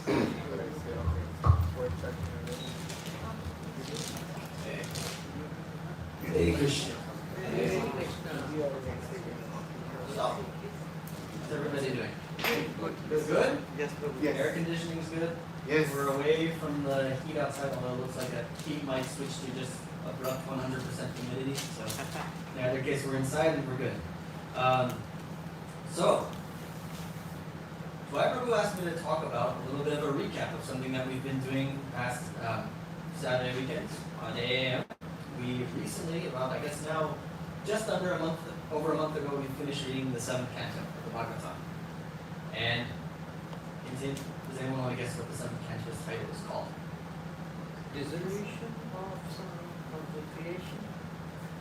Hey Krishna. So, how's everybody doing? Good? Yes, Yes. Air conditioning's good? Yes. We're away from the heat outside, although it looks like a heat might switch to just abrupt 100% humidity. So, in either case, we're inside and we're good. So, Dwight asked me to talk about a little bit of a recap of something that we've been doing past Saturday weekends on AM. We recently, about I guess now, just over a month ago, we finished reading the 7th canto of the Bhagavatam. And does anyone want to guess what the 7th canto's title is called? Dissolution of the creation.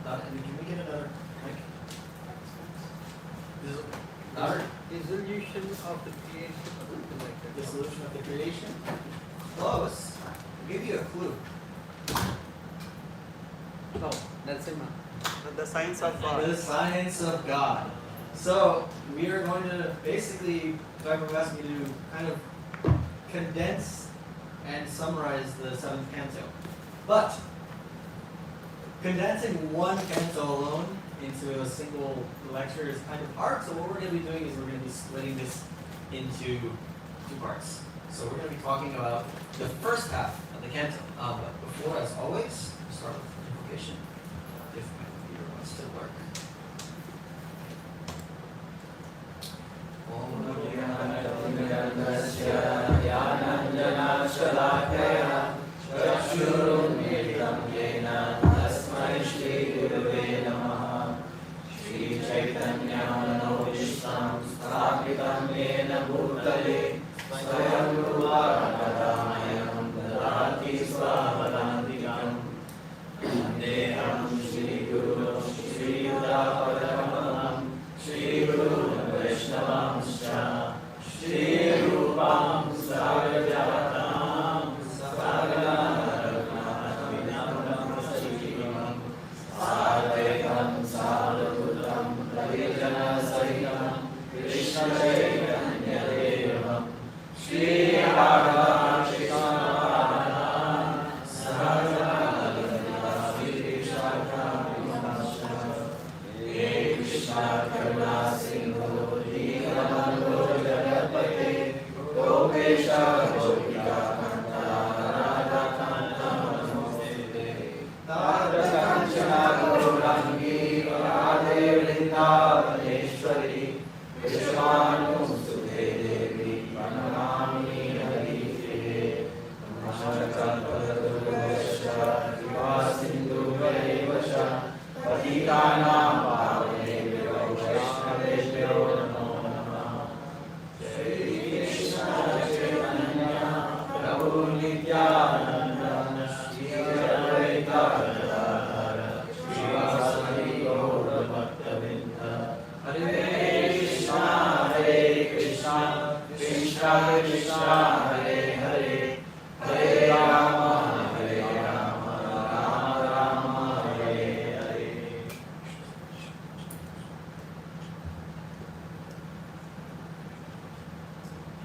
Can we get another mic? Louder? Dissolution of the creation. Dissolution of the creation? Close. I'll give you a clue. No, that's it. The science of The science of God. So we are going to basically, Dwight asked me to kind of condense and summarize the 7th canto. But condensing one canto alone into a single lecture is kind of hard. So what we're going to be doing is we're going to be splitting this into 2 parts. So we're going to be talking about the first half of the canto. But before, as always, we'll start with invocation. If my computer wants to work.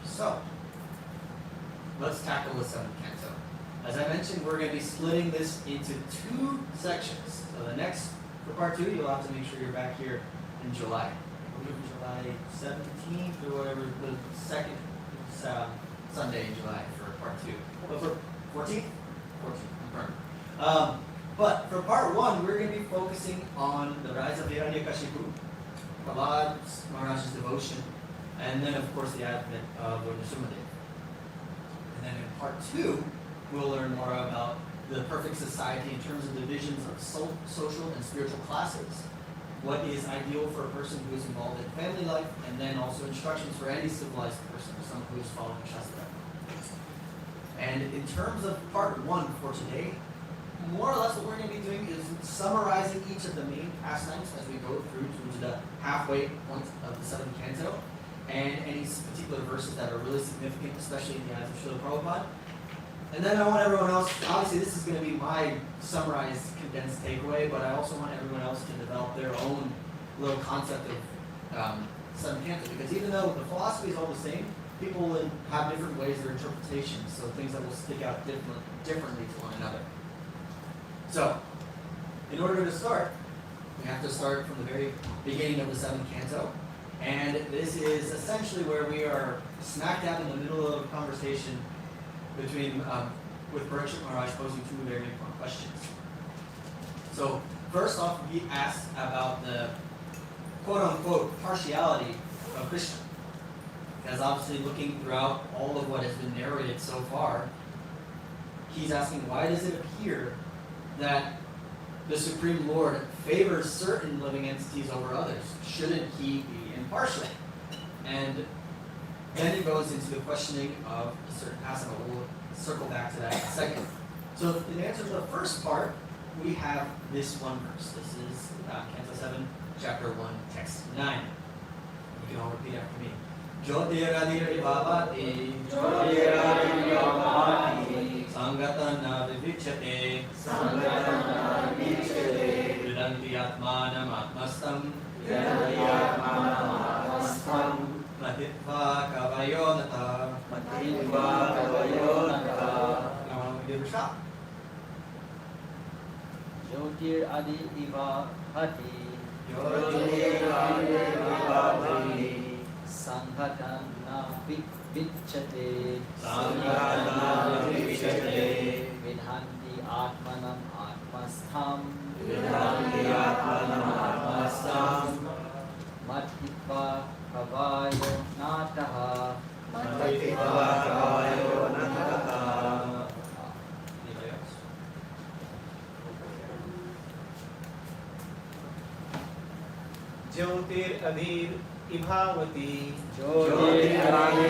So, let's tackle the 7th canto. As I mentioned, we're going to be splitting this into 2 sections. So the next, for part 2, you'll have to make sure you're back here in July. I believe July 17th or whatever, the second Sunday in July for part 2. But for 14th? 14th, but for part 1, we're going to be focusing on the rise of Hiranyakashipu, Prahlad Maharaj's devotion, and then, of course, the advent of Lord Nrsimhadev. And then in part 2, we'll learn more about the perfect society in terms of divisions of social and spiritual classes, what is ideal for a person who is involved in family life, and then also instructions for any civilized person, or someone who is following Shastra. And in terms of part 1 for today, more or less what we're going to be doing is summarizing each of the main pastimes as we go through to the halfway point of the 7th canto, and any particular verses that are really significant, especially in the eyes of Srila Prabhupada. And then I want everyone else, obviously this is going to be my summarized, condensed takeaway, but I also want everyone else to develop their own little concept of 7th canto, because even though the philosophy is all the same, people will have different ways of interpretation, so things that will stick out differently to one another. So, in order to start, we have to start from the very beginning of the 7th canto. And this is essentially where we are smack dab in the middle of a conversation between, with Parikshit Maharaj posing 2 very important questions. So, first off, we asked about the quote-unquote partiality of Krishna. As obviously looking throughout all of what has been narrated so far, he's asking, why does it appear that the Supreme Lord favors certain living entities over others? Shouldn't he be impartial? And then he goes into the questioning of a certain asana. We'll circle back to that in a second. So in answer to the first part, we have this one verse. This is Canto 7, Chapter 1, Text 9. You can all repeat after me. Jyotiradi Bhavati, Jyotiradi Bhavati, Sangatana Vivichyate, Sangatana Vivichyate, Vidanti Atmanam Atmastam, Vidanti Atmanam Atmastam, Matitva Kavayonata, Matitva Kavayonata. Now we give a shot. Jyotir Adi Iva Hati, Jyotiradi Bhavati, Sangatana Vichyate, Sangatana Vivichyate, Vidhanti Atmanam Atmastham, Vidhanti Atmanam Atmastam, Matitva Kavayo Nataha, Matitva Kavayo Nataha. Anybody else? Jyotir Adhir Ibhavati, Jyotir Adi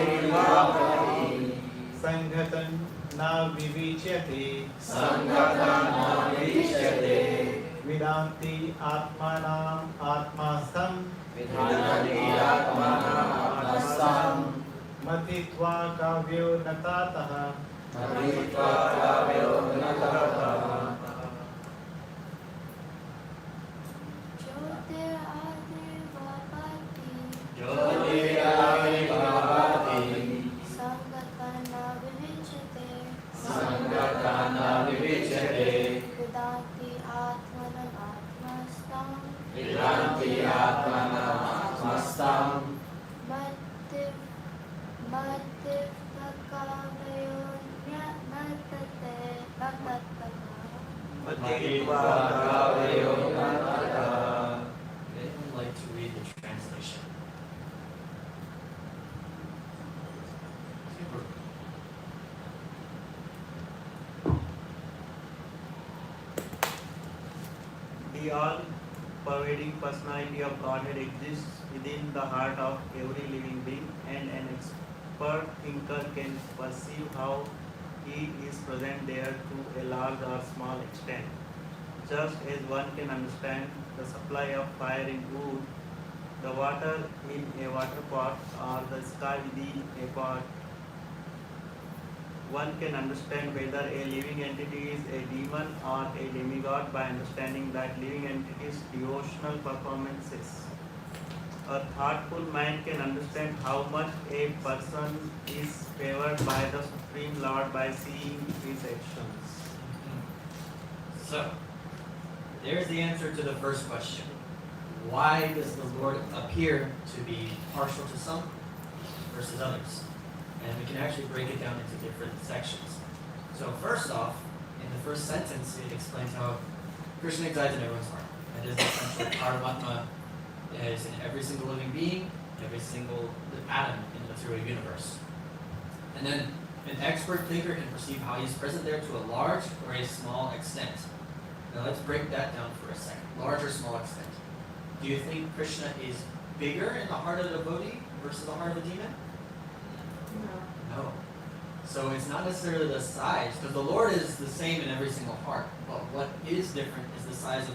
Sanghatan Na Vivichyate, Sangatana Vivichyate, Vidanti Atmanam Atmastam, Vidhanti Atmanam Atmastam, Matitva Kavyo Natataha, Matitva Kavayo Nataha. Jyotiradi Bhavati, Sangatana Vivichyate, Sangatana Vivichyate, Vidati Atmanam Atmastam, Vidhanti Atmanam Atmastam, Mattiv Kavayonya Natate Natatama. Matitva Kavayo Nataha. Would anyone like to read the translation? The all-pervading personality of Godhead exists within the heart of every living being, and an expert thinker can perceive how He is present there to a large or small extent. Just as one can understand the supply of fire in wood, the water in a water pot, or the sky within a pot, one can understand whether a living entity is a demon or a demigod by understanding that living entity's devotional performances. A thoughtful mind can understand how much a person is favored by the Supreme Lord by seeing his actions. So, there's the answer to the first question. Why does the Lord appear to be partial to some versus others? And we can actually break it down into different sections. So first off, in the first sentence, it explains how Krishna resides in everyone's heart. That is essentially Paramatma is in every single living being, every single atom in the material universe. And then an expert thinker can perceive how he's present there to a large or a small extent. Now let's break that down for a second. Large or small extent. Do you think Krishna is bigger in the heart of the devotee versus the heart of a demon? No. So it's not necessarily the size, because the Lord is the same in every single heart. But what is different is the size of,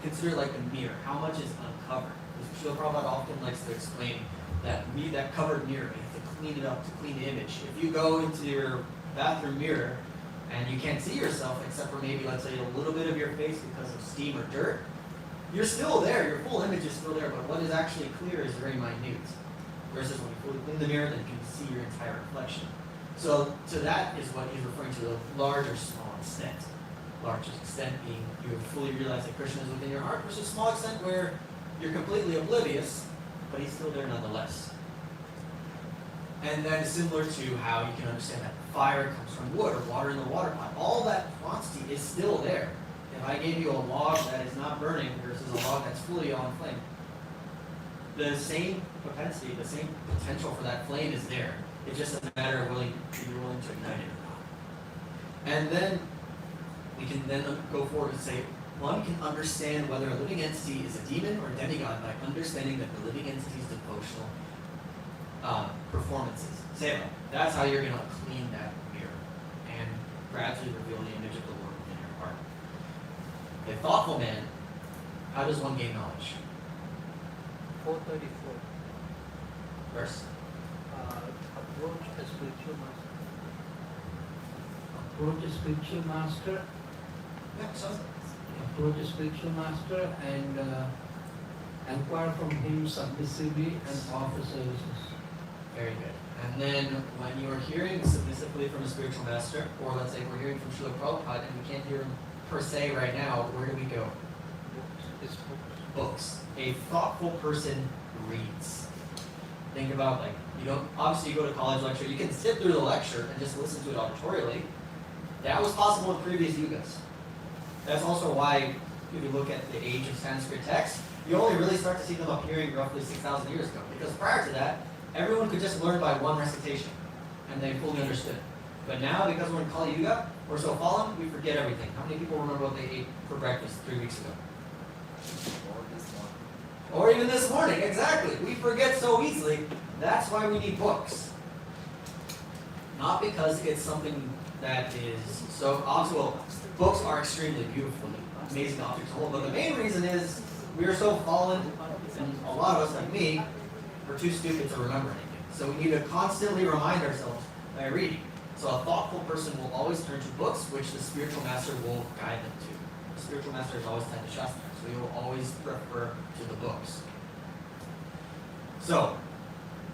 consider like a mirror. How much is uncovered? Because Srila Prabhupada often likes to explain that that covered mirror, you have to clean it up to clean the image. If you go into your bathroom mirror and you can't see yourself except for maybe, let's say, a little bit of your face because of steam or dirt, you're still there. Your full image is still there, but what is actually clear is very minute. versus when you fully clean the mirror, then you can see your entire reflection. So to that is what he's referring to, the large or small extent. Large extent being you fully realize that Krishna is within your heart, versus small extent where you're completely oblivious, but he's still there nonetheless. And then similar to how you can understand that fire comes from wood or water in the water pot, all that quantity is still there. If I gave you a log that is not burning versus a log that's fully on flame, the same propensity, the same potential for that flame is there. It's just a matter of if you're willing to ignite it or not. And then we can then go forward and say, one can understand whether a living entity is a demon or a demigod by understanding that the living entity's devotional performances. Seva. That's how you're going to clean that mirror and gradually reveal the image of the Lord within your heart. A thoughtful man, how does one gain knowledge? 434. Verse. Approach a spiritual master. Approach a spiritual master. Yeah, so Approach a spiritual master and inquire from him submissively and offer services. very good. And then when you are hearing submissively from a spiritual master, or let's say we're hearing from Srila Prabhupada and we can't hear him per se right now, where do we go? It's Books. A thoughtful person reads. Think about obviously you go to college lecture, you can sit through the lecture and just listen to it auditorially. That was possible in previous yugas. That's also why if you look at the age of Sanskrit texts, you only really start to see them appearing roughly 6,000 years ago. Because prior to that, everyone could just learn by one recitation and they fully understood. But now, because we're in Kali Yuga, we're so fallen, we forget everything. How many people remember what they ate for breakfast 3 weeks ago? Or even this morning, exactly. We forget so easily. That's why we need books. Not because it's something that is so obvious. Well, books are extremely beautiful, amazing objects to hold. But the main reason is we are so fallen, and a lot of us, like me, are too stupid to remember anything. So we need to constantly remind ourselves by reading. So a thoughtful person will always turn to books, which the spiritual master will guide them to. The spiritual master is always tied to Shastra, so he will always refer to the books. So,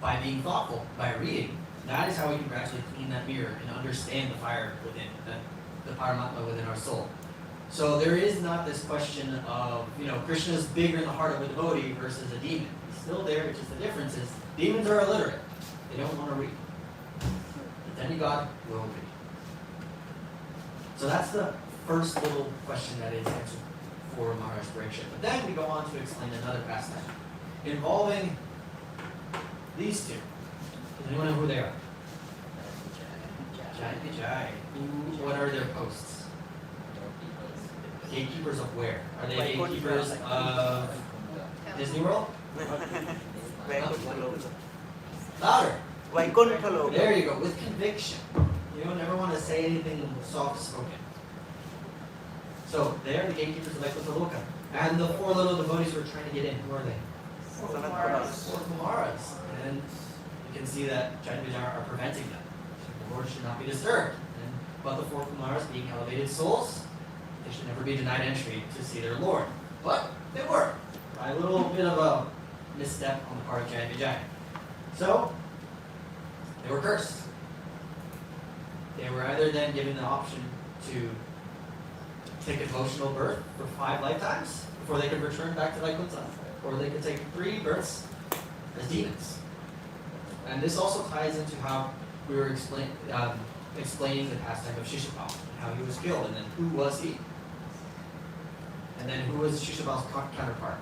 by being thoughtful, by reading, that is how we can gradually clean that mirror and understand the fire within, the Paramatma within our soul. So there is not this question of, Krishna is bigger in the heart of a devotee versus a demon. He's still there, it's just the difference is demons are illiterate. They don't want to read. The demigod will read. So that's the first little question that is answered for Maharaj Parikshit. But then we go on to explain another pastime involving these two. Does anyone know who they are? Jai Vijay. What are their posts? Gatekeepers of where? Are they gatekeepers of Disney World? Louder. Vaikuntha. There you go, with conviction. You don't ever want to say anything soft spoken. So they are the gatekeepers of Vaikuntha. And the four little devotees who are trying to get in, who are they? Four Kumaras. And you can see that Jai Vijay are preventing them. The Lord should not be disturbed. But the four Kumaras, being elevated souls, they should never be denied entry to see their Lord. But they were, by a little bit of a misstep on the part of Jai Vijay. So, they were cursed. They were either then given the option to take a devotional birth for 5 lifetimes before they could return back to Vaikuntha, or they could take 3 births as demons. And this also ties into how we were explaining the pastime of Shishupal, how he was killed, and then who was he? And then who was Shishupal's counterpart?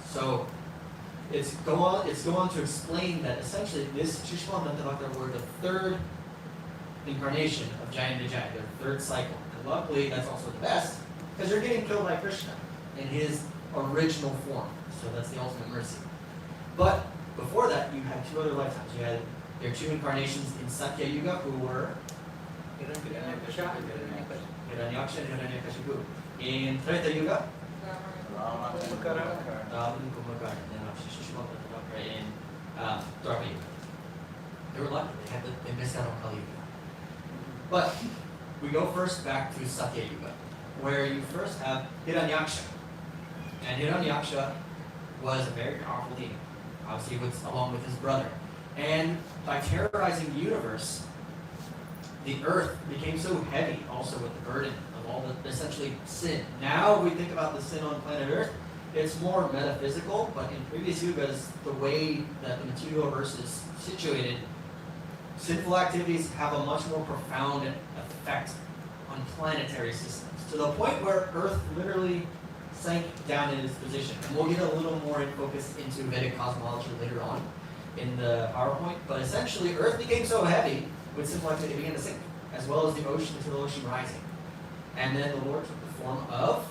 So it's go on to explain that essentially this Shishupal and Dantavakra were the 3rd incarnation of Jai and Vijay, their 3rd cycle. And luckily that's also the best, because they're getting killed by Krishna in his original form. So that's the ultimate mercy. But before that, you had 2 other lifetimes. You had their 2 incarnations in Satya Yuga, who were Hiranyaksha and Hiranyakashipu. In Treta Yuga, Ravan, Kumbhakara, and then Shishupal in Dwapara Yuga. They were lucky. They missed out on Kali Yuga. But we go first back to Satya Yuga, where you first have Hiranyaksha. And Hiranyaksha was a very powerful demon, obviously along with his brother. And by terrorizing the universe, the earth became so heavy also with the burden of all the essentially sin. Now we think about the sin on planet Earth, it's more metaphysical, but in previous yugas, the way that the material verse is situated, sinful activities have a much more profound effect on planetary systems, to the point where Earth literally sank down in its position. And we'll get a little more in focus into Vedic cosmology later on in the PowerPoint, but essentially Earth became so heavy with sinful activity, it began to sink, as well as the ocean, to the ocean rising. And then the Lord took the form of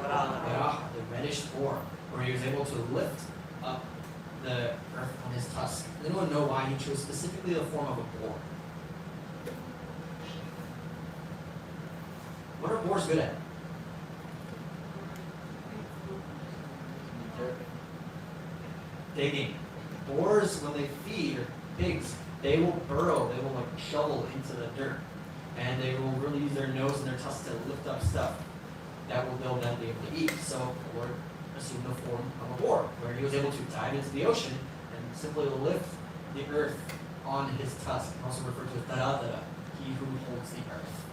Varaha, the reddish boar, where he was able to lift up the earth on his tusk. Does anyone know why he chose specifically the form of a boar? What are boars good at? Digging. Boars, when they feed, or pigs, they will burrow, they will like shovel into the dirt. And they will really use their nose and their tusks to lift up stuff that will they'll then be able to eat. So the Lord assumed the form of a boar, where he was able to dive into the ocean and simply lift the earth on his tusk, also referred to as Taradara, he who holds the earth.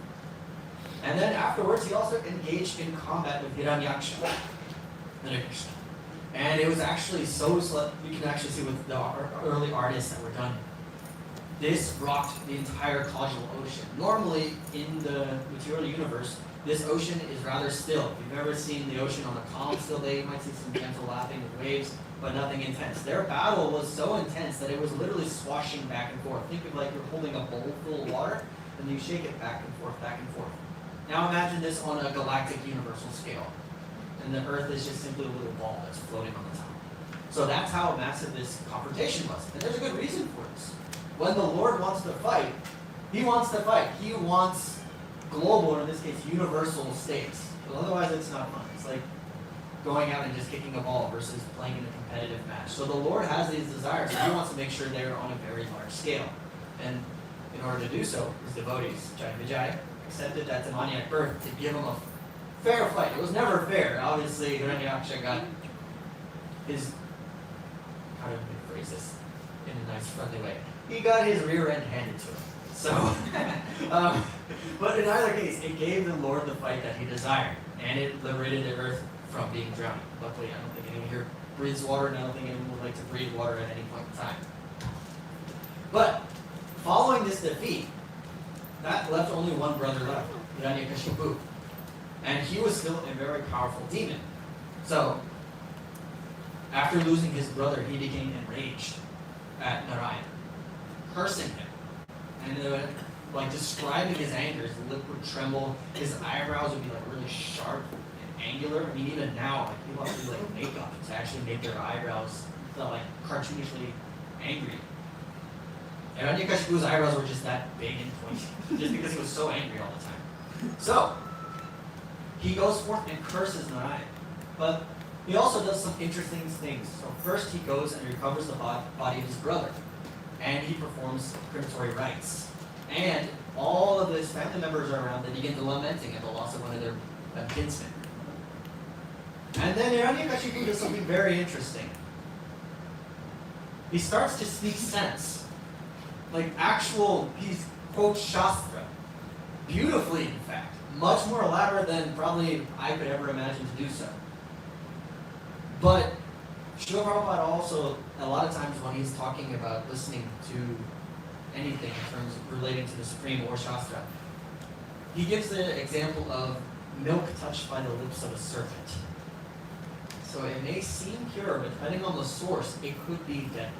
And then afterwards, he also engaged in combat with Hiranyaksha, the Krsna. And it was actually so, you can actually see with the early artists that were done, this rocked the entire causal ocean. Normally, in the material universe, this ocean is rather still. If you've ever seen the ocean on a calm, still day, you might see some gentle lapping of waves, but nothing intense. Their battle was so intense that it was literally swashing back and forth. Think of like you're holding a bowl full of water, and you shake it back and forth, back and forth. Now imagine this on a galactic universal scale. And the Earth is just simply a little ball that's floating on the top. So that's how massive this confrontation was. And there's a good reason for this. When the Lord wants to fight, he wants to fight. He wants global, or in this case, universal stakes. But otherwise, it's not fun. It's like going out and just kicking a ball versus playing in a competitive match. So the Lord has these desires, and he wants to make sure they're on a very large scale. And in order to do so, his devotees, Jai Vijay, accepted that demoniac birth to give him a fair fight. It was never fair. Obviously, Hiranyaksha got his, how do we phrase this in a nice, friendly way? He got his rear end handed to him. So, but in either case, it gave the Lord the fight that he desired, and it liberated the earth from being drowned. Luckily, I don't think anyone here breathes water, and I don't think anyone would like to breathe water at any point in time. But following this defeat, that left only one brother left, Hiranyakashipu, and he was still a very powerful demon. So, after losing his brother, he became enraged at Narayan, cursing him. And like describing his anger, his lip would tremble, his eyebrows would be like really sharp and angular. I mean, even now, like people have to do like makeup to actually make their eyebrows feel like cartoonishly angry. And Hiranyakashipu's eyebrows were just that big and pointy, just because he was so angry all the time. So he goes forth and curses Narayan, but he also does some interesting things. So first, he goes and recovers the body of his brother, and he performs crematory rites. And all of his family members are around. They begin to lamenting at the loss of one of their kinsmen. And then Hiranyakashipu does something very interesting. He starts to speak sense. Like actual, he quotes Shastra. Beautifully, in fact. Much more elaborate than probably I could ever imagine to do so. But Srila Prabhupada also, a lot of times when he's talking about listening to anything in terms of relating to the Supreme or Shastra, he gives the example of milk touched by the lips of a serpent. So it may seem pure, but depending on the source, it could be deadly.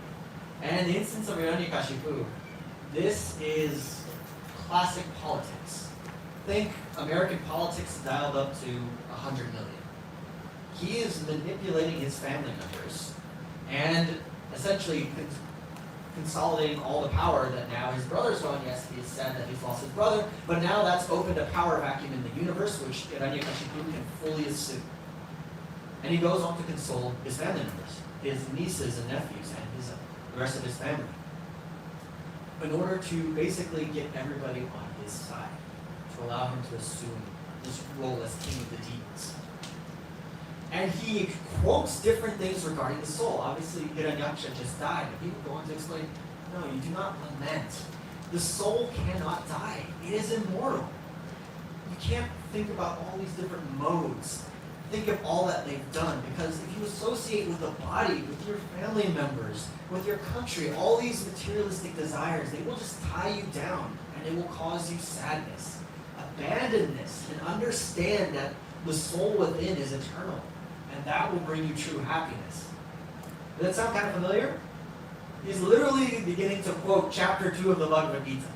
And in the instance of Hiranyakashipu, this is classic politics. Think American politics dialed up to 100 million. He is manipulating his family members and essentially consolidating all the power that now his brother's gone. Yes, he is sad that he's lost his brother, but now that's opened a power vacuum in the universe which Hiranyakashipu can fully assume. And he goes on to console his family members, his nieces and nephews, and the rest of his family, in order to basically get everybody on his side, to allow him to assume this role as king of the demons. And he quotes different things regarding the soul. Obviously, Hiranyaksha just died, but he would go on to explain, no, you do not lament. The soul cannot die. It is immortal. You can't think about all these different modes. Think of all that they've done, because if you associate with the body, with your family members, with your country, all these materialistic desires, they will just tie you down and it will cause you sadness. Abandon this and understand that the soul within is eternal, and that will bring you true happiness. Does that sound kind of familiar? He's literally beginning to quote chapter 2 of the Bhagavad Gita.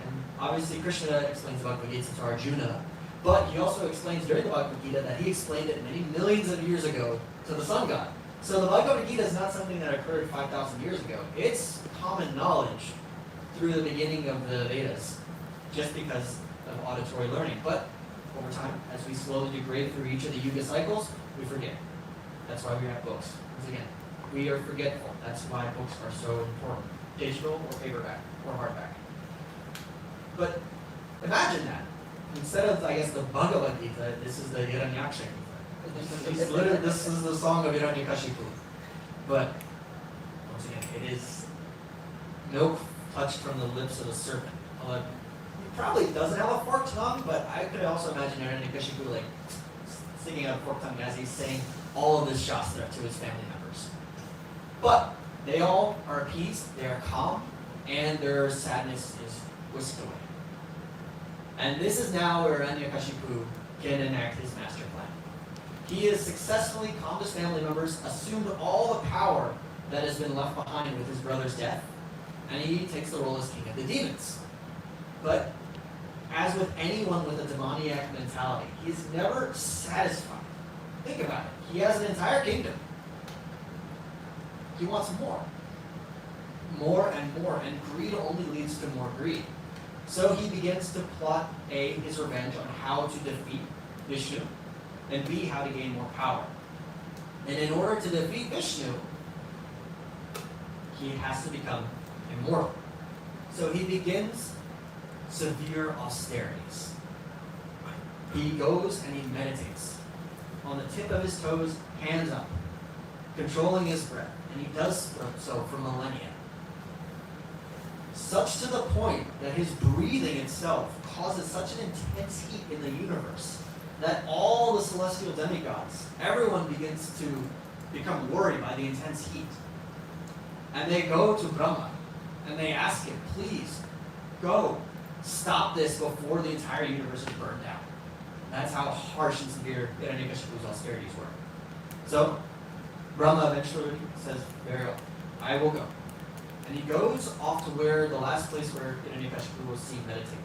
And obviously Krishna explains the Bhagavad Gita to Arjuna, but he also explains during the Bhagavad Gita that he explained it many millions of years ago to the sun god. So the Bhagavad Gita is not something that occurred 5,000 years ago. It's common knowledge through the beginning of the Vedas, just because of auditory learning. But over time, as we slowly degrade through each of the yuga cycles, we forget. That's why we have books. Once again, we are forgetful. That's why books are so important. Digital or paperback or hardback. But imagine that. Instead of, I guess, the Bhagavad Gita, this is the Hiranyaksha Gita. This is the song of Hiranyakashipu. But, once again, it is milk touched from the lips of a serpent. Although, he probably doesn't have a forked tongue, but I could also imagine Hiranyakashipu like singing out a forked tongue as he's saying all of his Shastra to his family members. But they all are appeased, they are calm, and their sadness is whisked away. And this is now where Hiranyakashipu can enact his master plan. He has successfully calmed his family members, assumed all the power that has been left behind with his brother's death, and he takes the role as king of the demons. But as with anyone with a demoniac mentality, he is never satisfied. Think about it. He has an entire kingdom. He wants more. More and more, and greed only leads to more greed. So he begins to plot A, his revenge on how to defeat Vishnu, and B, how to gain more power. And in order to defeat Vishnu, he has to become immortal. So he begins severe austerities. He goes and he meditates. On the tip of his toes, hands up, controlling his breath. And he does so for millennia. Such to the point that his breathing itself causes such an intense heat in the universe that all the celestial demigods, everyone begins to become worried by the intense heat. And they go to Brahma and they ask him, please, go, stop this before the entire universe is burned down. That's how harsh and severe Hiranyakashipu's austerities were. So, Brahma eventually says, very well, I will go. And he goes off to where the last place where Hiranyakashipu was seen meditating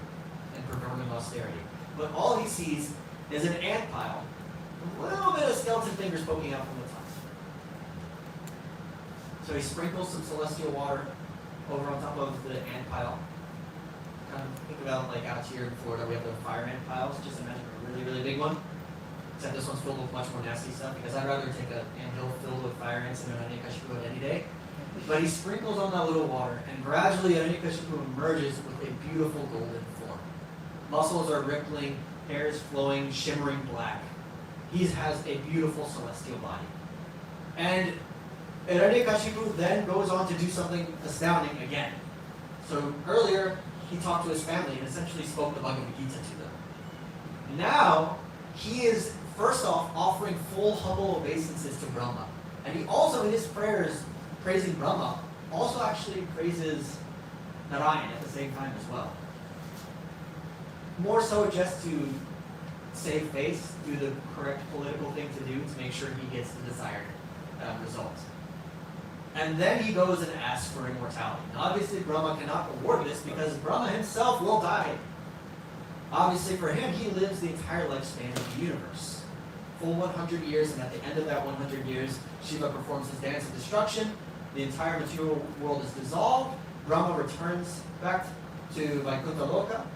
and performing austerity. But all he sees is an ant pile, a little bit of skeleton fingers poking out from the top. So he sprinkles some celestial water over on top of the ant pile. Kind of think about like out here in Florida, we have the fire ant piles. Just imagine a really, really big one. Except this one's filled with much more nasty stuff, because I'd rather take an anthill filled with fire ants than an Hiranyakashipu any day. But he sprinkles on that little water, and gradually Hiranyakashipu emerges with a beautiful golden form. Muscles are rippling, hair is flowing, shimmering black. He has a beautiful celestial body. And Hiranyakashipu then goes on to do something astounding again. So earlier, he talked to his family and essentially spoke the Bhagavad Gita to them. Now, he is first off offering full humble obeisances to Brahma. And he also, in his prayers, praising Brahma, also actually praises Narayan at the same time as well. More so just to save face, do the correct political thing to do to make sure he gets the desired result. And then he goes and asks for immortality. Now, obviously, Brahma cannot award this because Brahma himself will die. Obviously, for him, he lives the entire lifespan of the universe. Full 100 years, and at the end of that 100 years, Shiva performs his dance of destruction. The entire material world is dissolved. Brahma returns back to Vaikuntha Loka.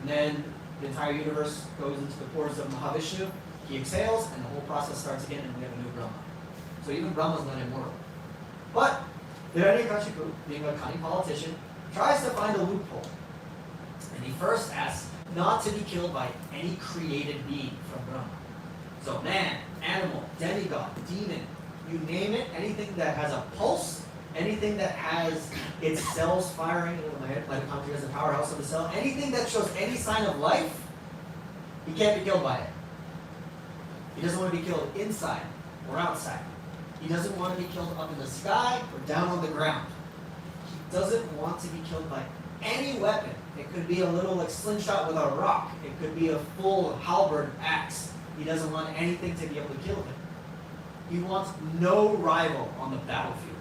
And then the entire universe goes into the pores of Mahavishnu. He exhales, and the whole process starts again, and we have a new Brahma. So even Brahma is not immortal. But Hiranyakashipu, being a cunning politician, tries to find a loophole. And he first asks not to be killed by any created being from Brahma. So man, animal, demigod, demon, you name it, anything that has a pulse, anything that has its cells firing, mitochondria is the powerhouse of the cell, anything that shows any sign of life, he can't be killed by it. He doesn't want to be killed inside or outside. He doesn't want to be killed up in the sky or down on the ground. He doesn't want to be killed by any weapon. It could be a little like slingshot with a rock. It could be a full halberd axe. He doesn't want anything to be able to kill him. He wants no rival on the battlefield.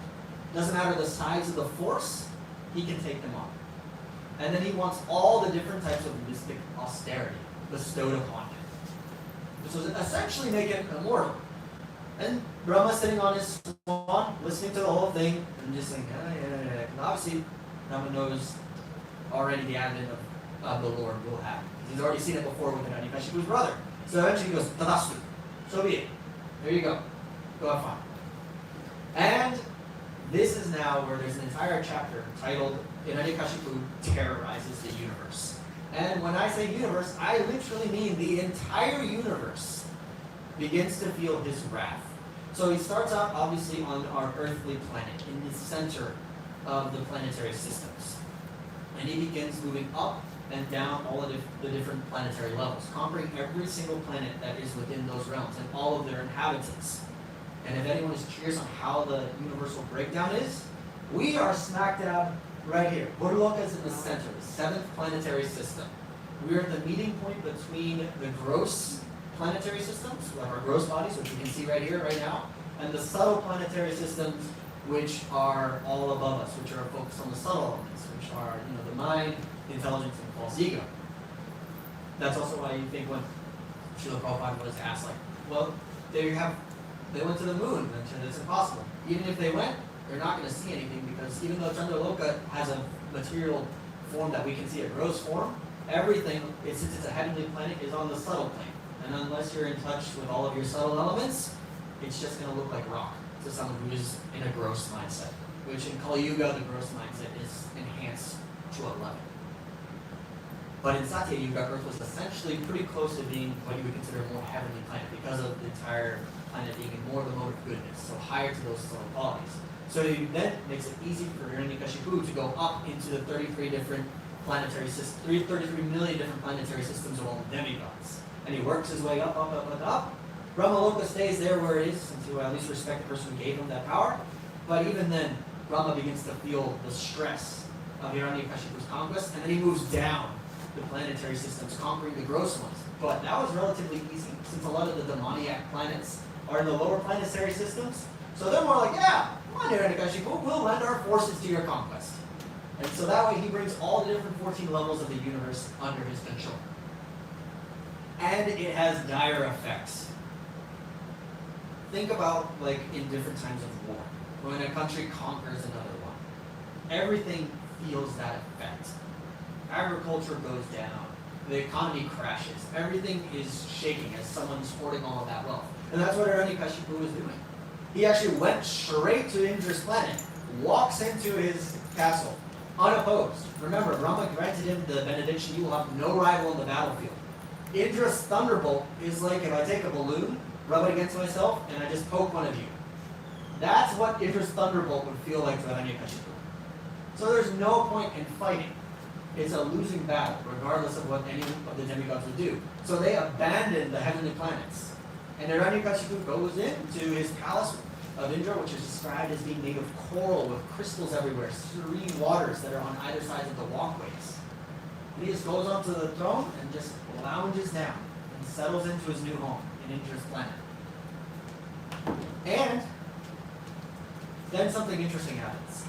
Doesn't matter the size of the force, he can take them on. And then he wants all the different types of mystic austerity bestowed upon him. So essentially make him immortal. And Brahma sitting on his swan, listening to the whole thing, and just saying, yeah. And obviously, Brahma knows already the advent of the Lord will happen. He's already seen it before with Hiranyakashipu's brother. So eventually he goes, Tadastu. So be it. There you go. Go have fun. And this is now where there's an entire chapter titled Hiranyakashipu Terrorizes the Universe. And when I say universe, I literally mean the entire universe begins to feel his wrath. So he starts out obviously on our earthly planet, in the center of the planetary systems. And he begins moving up and down all of the different planetary levels, conquering every single planet that is within those realms and all of their inhabitants. And if anyone is curious on how the universal breakdown is, we are smack dab right here. Burloka is in the center, the seventh planetary system. We are at the meeting point between the gross planetary systems, like our gross bodies, which you can see right here, right now, and the subtle planetary systems, which are all above us, which are focused on the subtle elements, which are, the mind, the intelligence, and the false ego. That's also why you think when Srila Prabhupada was asked, they went to the moon, and it's impossible. Even if they went, they're not going to see anything, because even though Chandraloka has a material form that we can see, a gross form, everything, since it's a heavenly planet, is on the subtle plane. And unless you're in touch with all of your subtle elements, it's just going to look like rock to someone who is in a gross mindset. Which in Kali Yuga, the gross mindset is enhanced to 11. But in Satya Yuga, Earth was essentially pretty close to being what you would consider a more heavenly planet, because of the entire planet being more of the mode of goodness, so higher to those subtle qualities. So it then makes it easy for Hiranyakashipu to go up into the 33 different planetary systems, 33 million different planetary systems of all demigods. And he works his way up, up, up, up, up. Brahmaloka stays there where it is, and to at least respect the person who gave him that power. But even then, Brahma begins to feel the stress of Hiranyakashipu's conquest, and then he moves down the planetary systems, conquering the gross ones. But that was relatively easy, since a lot of the demoniac planets are in the lower planetary systems. So they're more like, yeah, come on, Hiranyakashipu, we'll lend our forces to your conquest. And so that way he brings all the different 14 levels of the universe under his control. And it has dire effects. Think about, in different times of war, when a country conquers another one. Everything feels that effect. Agriculture goes down. The economy crashes. Everything is shaking as someone's hoarding all of that wealth. And that's what Hiranyakashipu was doing. He actually went straight to Indra's planet, walks into his castle, unopposed. Remember, Brahma granted him the benediction, you will have no rival in the battlefield. Indra's thunderbolt is like if I take a balloon, rub it against myself, and I just poke one of you. That's what Indra's thunderbolt would feel like to Hiranyakashipu. So there's no point in fighting. It's a losing battle, regardless of what any of the demigods would do. So they abandon the heavenly planets. And Hiranyakashipu goes into his palace of Indra, which is described as being made of coral with crystals everywhere, serene waters that are on either side of the walkways. And he just goes onto the throne and just lounges down and settles into his new home in Indra's planet. And then something interesting happens.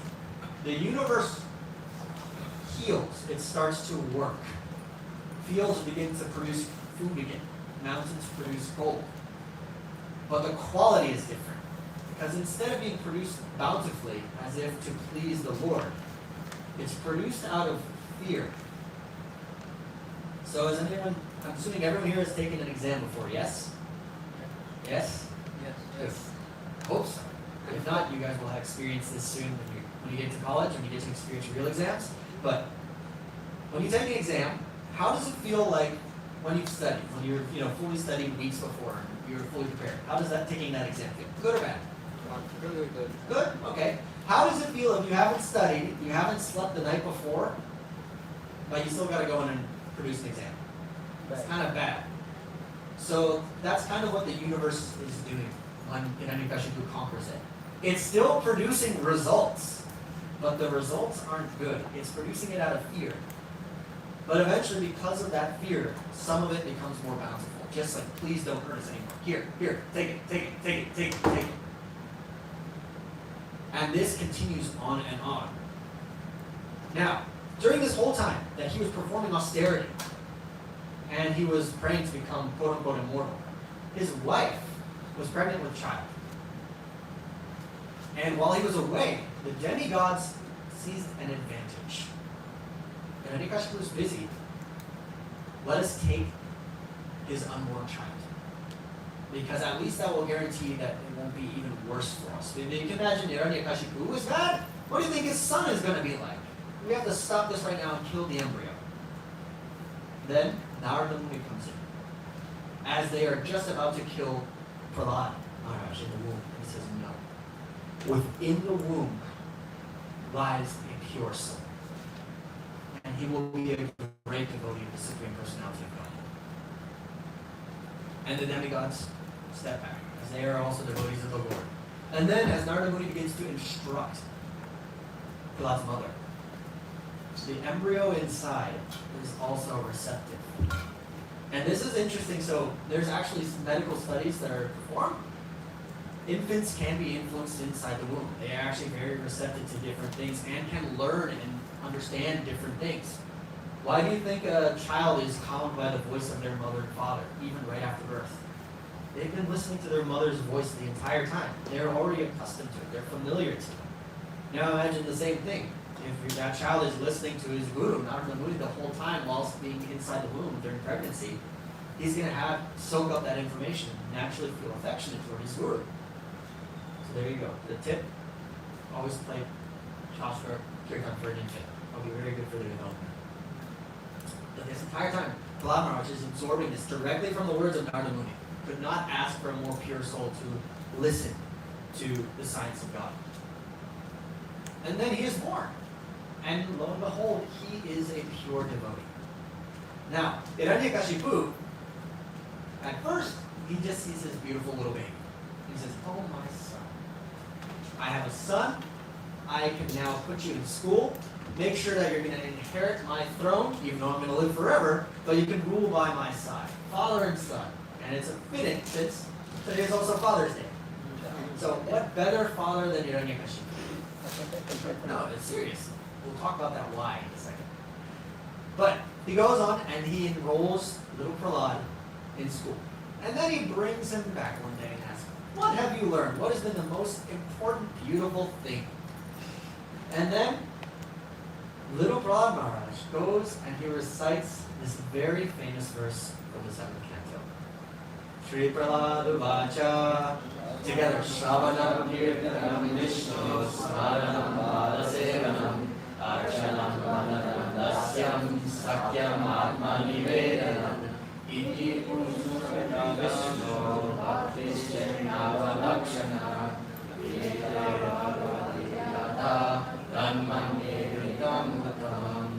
The universe heals. It starts to work. Fields begin to produce food again. Mountains produce gold. But the quality is different. Because instead of being produced bountifully, as if to please the Lord, it's produced out of fear. So I'm assuming everyone here has taken an exam before, yes? Yes? Yes. I hope so. If not, you guys will have experienced this soon when you get to college and you get to experience real exams. But when you take an exam, how does it feel like when you've studied, when you're fully studied weeks before, you're fully prepared. How does that taking that exam feel? Good or bad? Really good. Good? Okay. How does it feel if you haven't studied, you haven't slept the night before, but you still got to go in and produce an exam? It's kind of bad. So that's kind of what the universe is doing when Hiranyakashipu conquers it. It's still producing results, but the results aren't good. It's producing it out of fear. But eventually, because of that fear, some of it becomes more bountiful. Just like, please don't hurt us anymore. Here, take it. And this continues on and on. Now, during this whole time that he was performing austerity, and he was praying to become quote-unquote immortal, his wife was pregnant with a child. And while he was away, the demigods seized an advantage. And Hiranyakashipu was busy. Let us take his unborn child. Because at least that will guarantee that it won't be even worse for us. If you can imagine Hiranyakashipu is bad, what do you think his son is going to be like? We have to stop this right now and kill the embryo. Then Narada Muni comes in. As they are just about to kill Prahlad Maharaj in the womb, he says no. Within the womb lies a pure soul. And he will be a great devotee of the Supreme Personality of God. And the demigods step back, as they are also devotees of the Lord. And then as Narada Muni begins to instruct Prahlad's mother, the embryo inside is also receptive. And this is interesting. So there's actually some medical studies that are performed. Infants can be influenced inside the womb. They are actually very receptive to different things and can learn and understand different things. Why do you think a child is calmed by the voice of their mother and father, even right after birth? They've been listening to their mother's voice the entire time. They're already accustomed to it. They're familiar to it. Now imagine the same thing. If that child is listening to his guru, Narada Muni, the whole time whilst being inside the womb during pregnancy, he's going to soak up that information and naturally feel affectionate toward his guru. So there you go. The tip, always play Shastra Kirtan for an infant. That'll be very good for their development. But this entire time, Prahlad Maharaj is absorbing this directly from the words of Narada Muni. Could not ask for a more pure soul to listen to the science of God. And then he is born. And lo and behold, he is a pure devotee. Now, Hiranyakashipu, at first, he just sees his beautiful little baby. He says, oh my son. I have a son. I can now put you in school. Make sure that you're going to inherit my throne, even though I'm going to live forever, but you can rule by my side. Father and son. And it's a fitting since today is also Father's Day. So what better father than Hiranyakashipu? No, it's serious. We'll talk about that why in a second. But he goes on and he enrolls little Prahlad in school. And then he brings him back one day and asks, what have you learned? What has been the most important, beautiful thing? And then little Prahlad Maharaj goes and he recites this very famous verse from the 7th canto. Shri Prahlad Vacha. Together. Shravanam Kirtanam Vishnu Smaranam Balasevanam Archanam Vananam Dasyam Sakyam Atma Nivedanam Iti Purushana Vishnu Bhaktishyana Lakshana Vidya Bhavadiyata Dhanmanye Vidam Bhatam.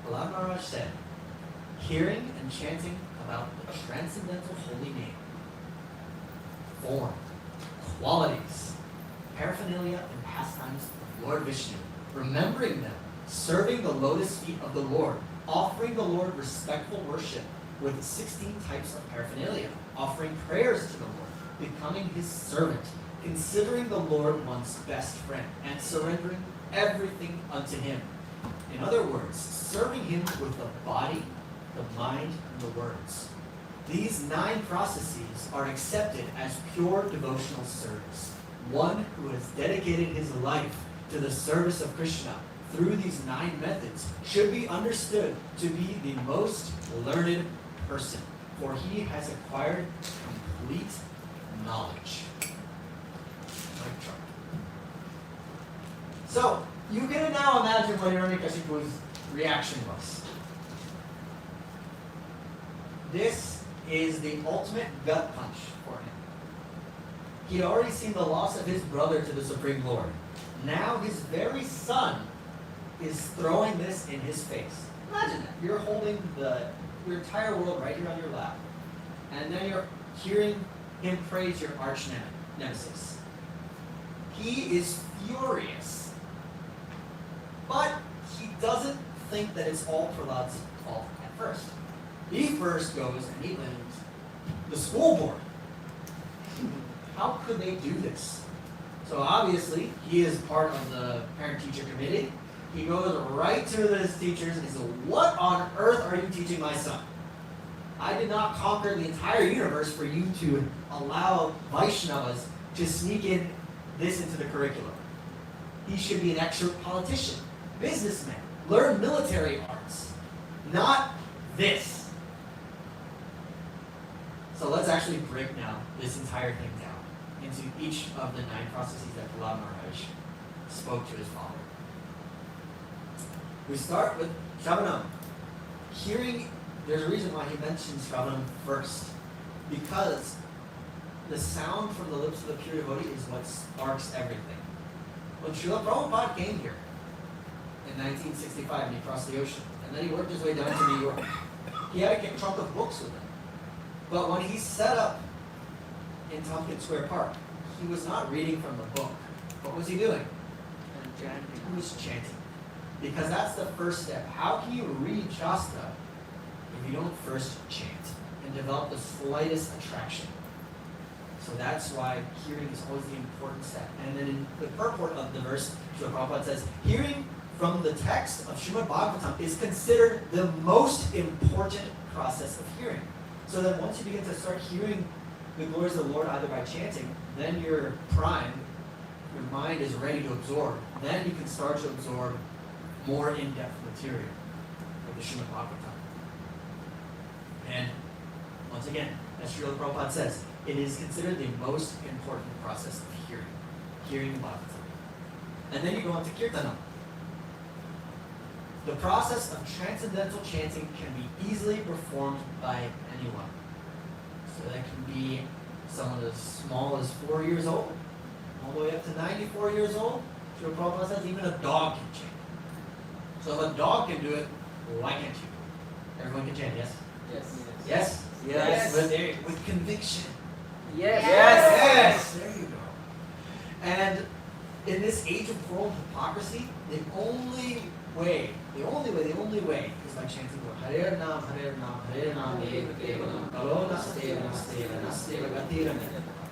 Prahlad Maharaj said, hearing and chanting about the transcendental holy name, form, qualities, paraphernalia, and pastimes of Lord Vishnu, remembering them, serving the lotus feet of the Lord, offering the Lord respectful worship with 16 types of paraphernalia, offering prayers to the Lord, becoming his servant, considering the Lord one's best friend, and surrendering everything unto him. In other words, serving him with the body, the mind, and the words. These 9 processes are accepted as pure devotional service. One who has dedicated his life to the service of Krishna through these 9 methods should be understood to be the most learned person, for he has acquired complete knowledge. So, you can now imagine what Hiranyakashipu's reaction was. This is the ultimate gut punch for him. He'd already seen the loss of his brother to the Supreme Lord. Now his very son is throwing this in his face. Imagine that. You're holding your entire world right here on your lap. And then you're hearing him praise your arch nemesis. He is furious. But he doesn't think that it's all Prahlad's fault at first. He first goes and he blames the school board. How could they do this? So obviously, he is part of the parent-teacher committee. He goes right to his teachers and he says, what on earth are you teaching my son? I did not conquer the entire universe for you to allow Vaishnavas to sneak in this into the curriculum. He should be an expert politician, businessman, learn military arts, not this. So let's actually break now this entire thing down into each of the 9 processes that Prahlad Maharaj spoke to his father. We start with Shravanam. Hearing, there's a reason why he mentions Shravanam first. Because the sound from the lips of the pure devotee is what sparks everything. When Srila Prabhupada came here in 1965 and he crossed the ocean, and then he worked his way down to New York, he had a trunk of books with him. But when he set up in Tompkins Square Park, he was not reading from the book. What was he doing? He was chanting. Because that's the first step. How can you read Shastra if you don't first chant and develop the slightest attraction? So that's why hearing is always the important step. And then in the purport of the verse, Srila Prabhupada says, hearing from the text of Srimad Bhagavatam is considered the most important process of hearing. So that once you begin to start hearing the glories of the Lord either by chanting, then you're primed, your mind is ready to absorb. Then you can start to absorb more in-depth material of the Srimad Bhagavatam. And once again, as Srila Prabhupada says, it is considered the most important process of hearing the Bhagavatam. And then you go on to Kirtanam. The process of transcendental chanting can be easily performed by anyone. So that can be someone as small as 4 years old, all the way up to 94 years old. Srila Prabhupada says even a dog can chant. So if a dog can do it, why can't you? Everyone can chant, yes? Yes. Yes? Yes. With conviction. Yes. Yes! There you go. And in this age of world hypocrisy, the only way is by chanting the word Hare Nam, Eva Kevalam, Kalo Nasteva, Nasteva, Nasteva, Gatiram.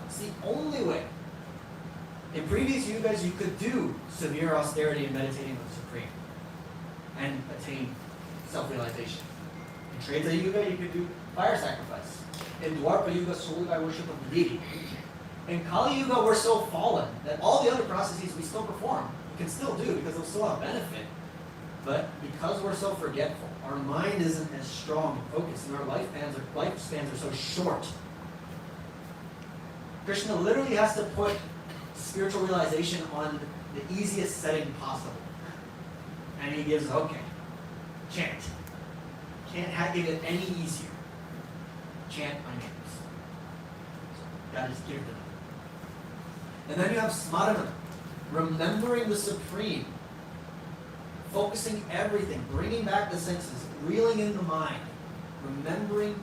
It's the only way. In previous yugas, you could do severe austerity and meditating on the Supreme and attain self-realization. In Treta Yuga, you could do fire sacrifice. In Dwarpa Yuga, solely by worship of the deity. In Kali Yuga, we're so fallen that all the other processes we still perform, we can still do because they'll still have benefit. But because we're so forgetful, our mind isn't as strong and focused, and our lifespans are so short. Krishna literally has to put spiritual realization on the easiest setting possible. And he gives, okay, chant. Can't give it any easier. Chant my names. That is kirtan. And then you have smarana, remembering the Supreme, focusing everything, bringing back the senses, reeling in the mind, remembering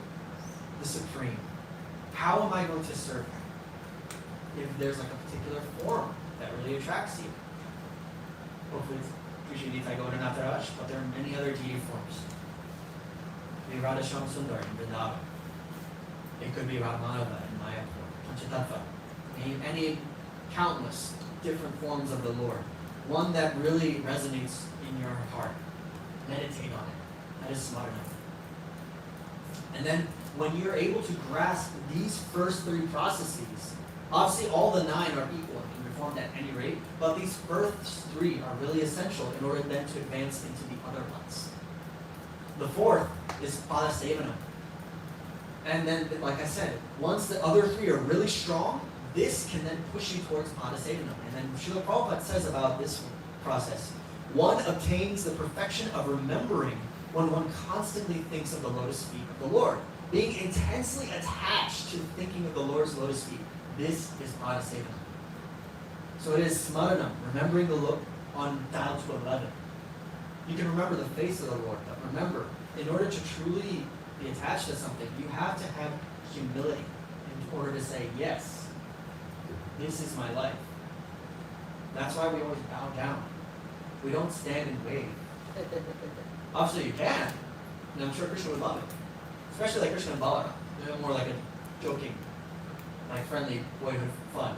the Supreme. How am I going to serve him? If there's like a particular form that really attracts you. Hopefully it's usually Tagore Nataraj, but there are many other deity forms. It could be Radha Shyam Sundar in Vrindavan. It could be Radhamanava in Mayapur, Panchatattva. Any countless different forms of the Lord. One that really resonates in your heart. Meditate on it. That is smart enough. And then when you're able to grasp these first 3 processes, obviously all the 9 are equal and can be performed at any rate, but these first 3 are really essential in order then to advance into the other ones. The 4th is Pada Sevana. And then, like I said, once the other 3 are really strong, this can then push you towards Pada Sevana. And then Srila Prabhupada says about this process, one obtains the perfection of remembering when one constantly thinks of the lotus feet of the Lord. being intensely attached to thinking of the Lord's lotus feet. This is Padasevana. So it is smaranam, remembering the look on dial to 11. You can remember the face of the Lord, but remember, in order to truly be attached to something, you have to have humility in order to say, yes, this is my life. That's why we always bow down. We don't stand and wave. Obviously you can, and I'm sure Krishna would love it. Especially like Krishna and Balaram. They're more like a joking, like friendly boyhood fun.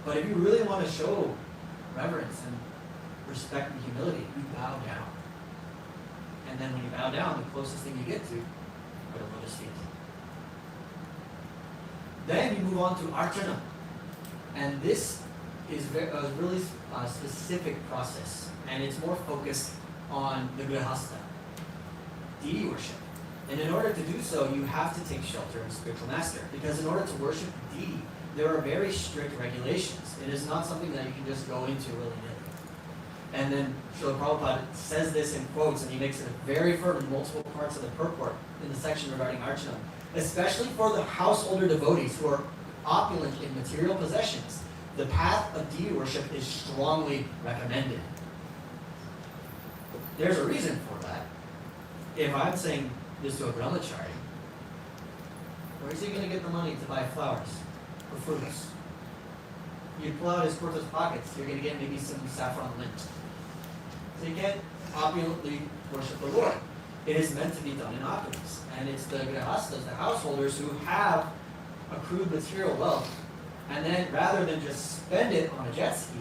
But if you really want to show reverence and respect and humility, you bow down. And then when you bow down, the closest thing you get to are the lotus feet. Then you move on to Archana. And this is a really specific process. And it's more focused on the Grihastha, deity worship. And in order to do so, you have to take shelter in spiritual master. Because in order to worship the deity, there are very strict regulations. It is not something that you can just go into willy-nilly. And then Srila Prabhupada says this in quotes, and he makes it very firm in multiple parts of the purport in the section regarding Archana. Especially for the householder devotees who are opulent in material possessions, the path of deity worship is strongly recommended. There's a reason for that. If I'm saying this to a brahmachari, where's he going to get the money to buy flowers or fruits? You pull out his kurta's pockets, you're going to get maybe some saffron lint. So you can't opulently worship the Lord. It is meant to be done in opulence. And it's the grihastas, the householders, who have accrued material wealth. And then rather than just spend it on a jet ski,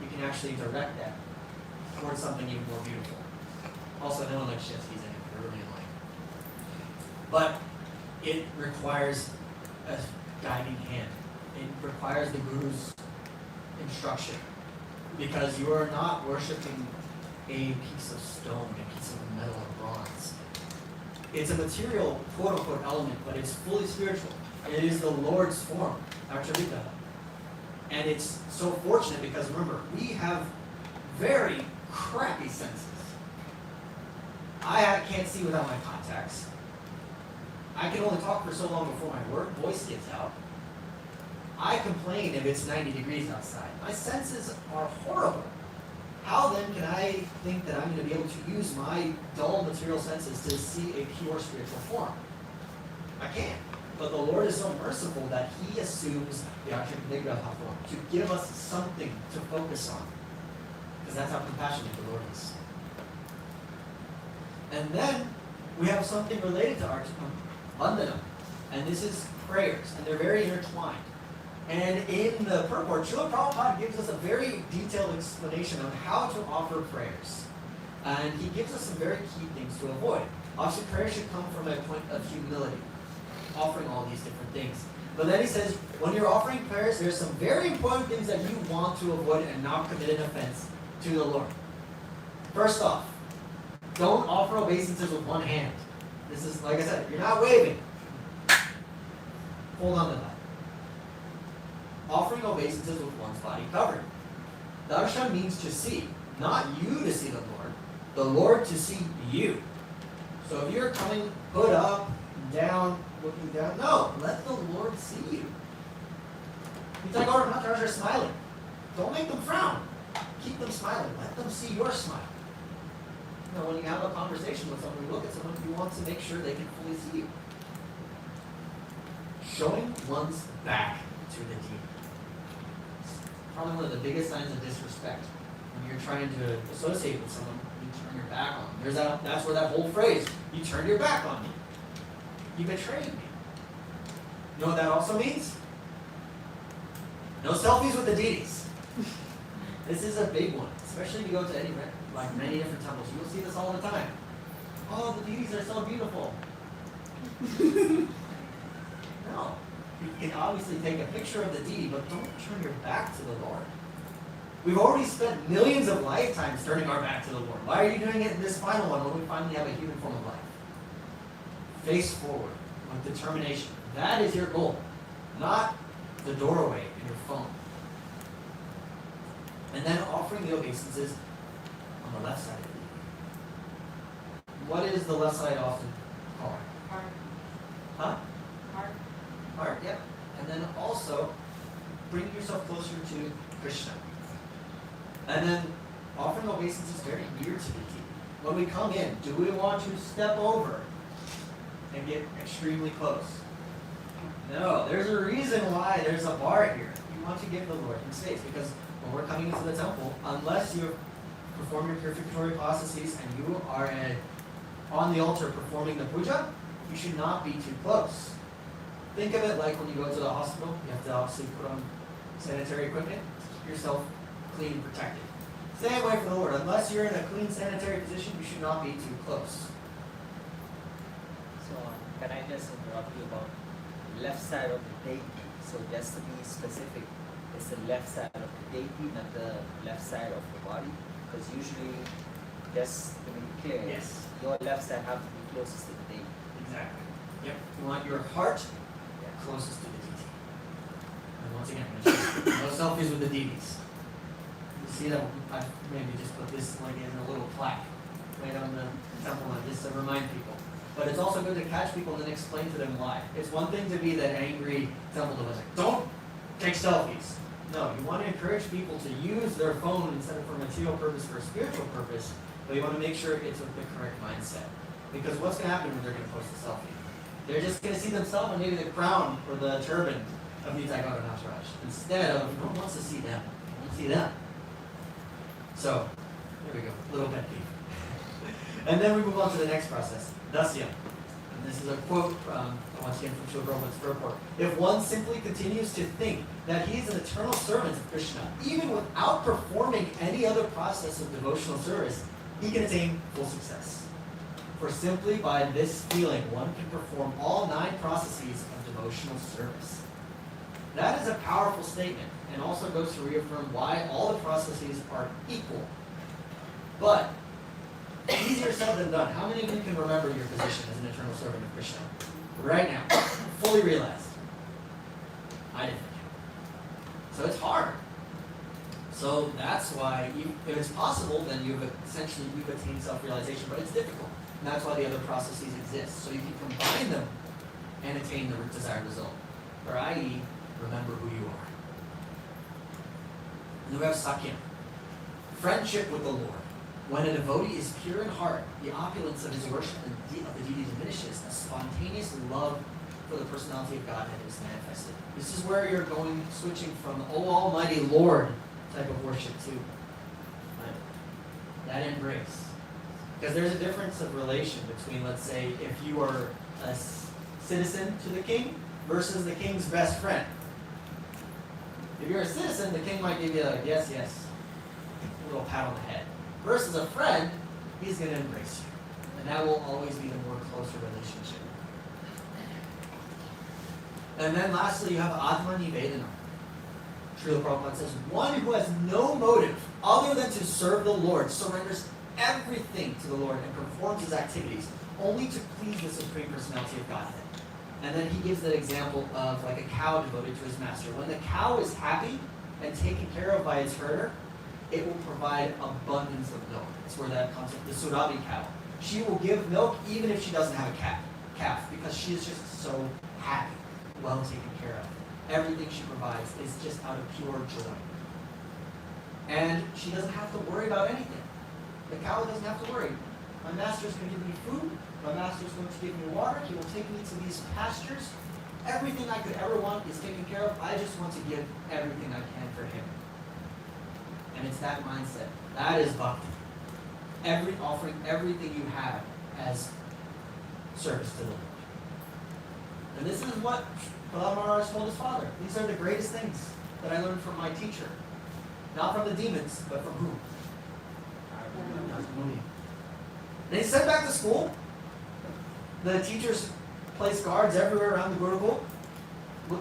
you can actually direct that towards something even more beautiful. Also, no one likes jet skis anymore. They're really annoying. But it requires a guiding hand. It requires the Guru's instruction. Because you are not worshiping a piece of stone, a piece of metal or bronze. It's a material, quote-unquote, element, but it's fully spiritual. It is the Lord's form, Archavika. And it's so fortunate because, remember, we have very crappy senses. I can't see without my contacts. I can only talk for so long before my voice gets out. I complain if it's 90 degrees outside. My senses are horrible. How then can I think that I'm going to be able to use my dull material senses to see a pure spiritual form? I can't. But the Lord is so merciful that He assumes the Akshaya form to give us something to focus on. Because that's how compassionate the Lord is. And then we have something related to Vandana. And this is prayers. And they're very intertwined. And in the purport, Srila Prabhupada gives us a very detailed explanation on how to offer prayers. And he gives us some very key things to avoid. Obviously, prayer should come from a point of humility, offering all these different things. But then he says, when you're offering prayers, there's some very important things that you want to avoid and not commit an offense to the Lord. First off, don't offer obeisances with one hand. This is, like I said, you're not waving. Hold on to that. Offering obeisances with one's body covered. Darshan means to see, not you to see the Lord to see you. So if you're coming hood up, down, looking down, no, let the Lord see you. It's like our Maharaj are smiling. Don't make them frown. Keep them smiling. Let them see your smile. You know, when you have a conversation with someone, you look at someone, you want to make sure they can fully see you. Showing one's back to the deity. Probably one of the biggest signs of disrespect. When you're trying to associate with someone, you turn your back on them. That's where that whole phrase, you turned your back on me. You betrayed me. You know what that also means? No selfies with the deities. This is a big one, especially if you go to many different temples. You'll see this all the time. Oh, the deities are so beautiful. No. You can obviously take a picture of the deity, but don't turn your back to the Lord. We've already spent millions of lifetimes turning our back to the Lord. Why are you doing it in this final one when we finally have a human form of life? Face forward with determination. That is your goal, not the doorway in your phone. And then offering the obeisances on the left side of the deity. What is the left side often called? heart, yep. And then also bring yourself closer to Krishna. And then offering obeisance is very dear to the deity. When we come in, do we want to step over and get extremely close? No, there's a reason why there's a bar here. You want to give the Lord space, because when we're coming into the temple, unless you perform your purificatory processes and you are on the altar performing the puja, you should not be too close. Think of it like when you go to the hospital, you have to obviously put on sanitary equipment, keep yourself clean and protected. Stay away from the Lord. Unless you're in a clean sanitary position, you should not be too close. So, can I just interrupt you about left side of the deity? So, just to be specific, it's the left side of the deity, not the left side of the body. Because usually, just to be clear, Yes. your left side have to be closest to the deity. Exactly. Yep. You want your heart closest to the deity. And once again, no selfies with the deities. You see that? I maybe just put this like in a little plaque right on the temple line just to remind people. But it's also good to catch people and then explain to them why. It's one thing to be that angry temple devote, like, don't take selfies. No, you want to encourage people to use their phone instead of for material purpose, for a spiritual purpose, but you want to make sure it's with the correct mindset. Because what's going to happen when they're going to post a selfie? They're just going to see themselves and maybe the crown or the turban of Nitai Gauda Maharaj, instead of no one wants to see them. They want to see them. So, there we go, little pet peeve. And then we move on to the next process, Dasya. And this is a quote once again from Srila Prabhupada's purport. If one simply continues to think that he is an eternal servant of Krishna, even without performing any other process of devotional service, he can attain full success. For simply by this feeling, one can perform all 9 processes of devotional service. That is a powerful statement, and also goes to reaffirm why all the processes are equal. But easier said than done. How many of you can remember your position as an eternal servant of Krishna? Right now, fully realized. I didn't. So it's hard. So that's why, if it's possible, then you've attained self-realization, but it's difficult. And that's why the other processes exist. So you can combine them and attain the desired result. Or i.e., remember who you are. And then we have Sakya. Friendship with the Lord. When a devotee is pure in heart, the opulence of his worship of the deity diminishes. A spontaneous love for the personality of Godhead is manifested. This is where you're switching from the "Oh Almighty Lord" type of worship to that embrace. Because there's a difference of relation between, let's say, if you are a citizen to the king versus the king's best friend. If you're a citizen, the king might give you like, yes, yes, a little pat on the head. Versus a friend, he's going to embrace you. And that will always be the more closer relationship. And then lastly, you have Atma Nivedana. Srila Prabhupada says, one who has no motive other than to serve the Lord surrenders everything to the Lord and performs his activities only to please the Supreme Personality of Godhead. And then he gives that example of like a cow devoted to his master. When the cow is happy and taken care of by its herder, it will provide abundance of milk. That's where that comes from, the Surabi cow. She will give milk even if she doesn't have a calf, because she is just so happy, well taken care of. Everything she provides is just out of pure joy. And she doesn't have to worry about anything. The cow doesn't have to worry. My master's going to give me food. My master's going to give me water. He will take me to these pastures. Everything I could ever want is taken care of. I just want to give everything I can for him. And it's that mindset. That is bhakti. Offering everything you have as service to the Lord. And this is what Prahlad Maharaj told his father. These are the greatest things that I learned from my teacher. Not from the demons, but from whom? Muni. And he sent back to school. The teachers placed guards everywhere around the Gurukul,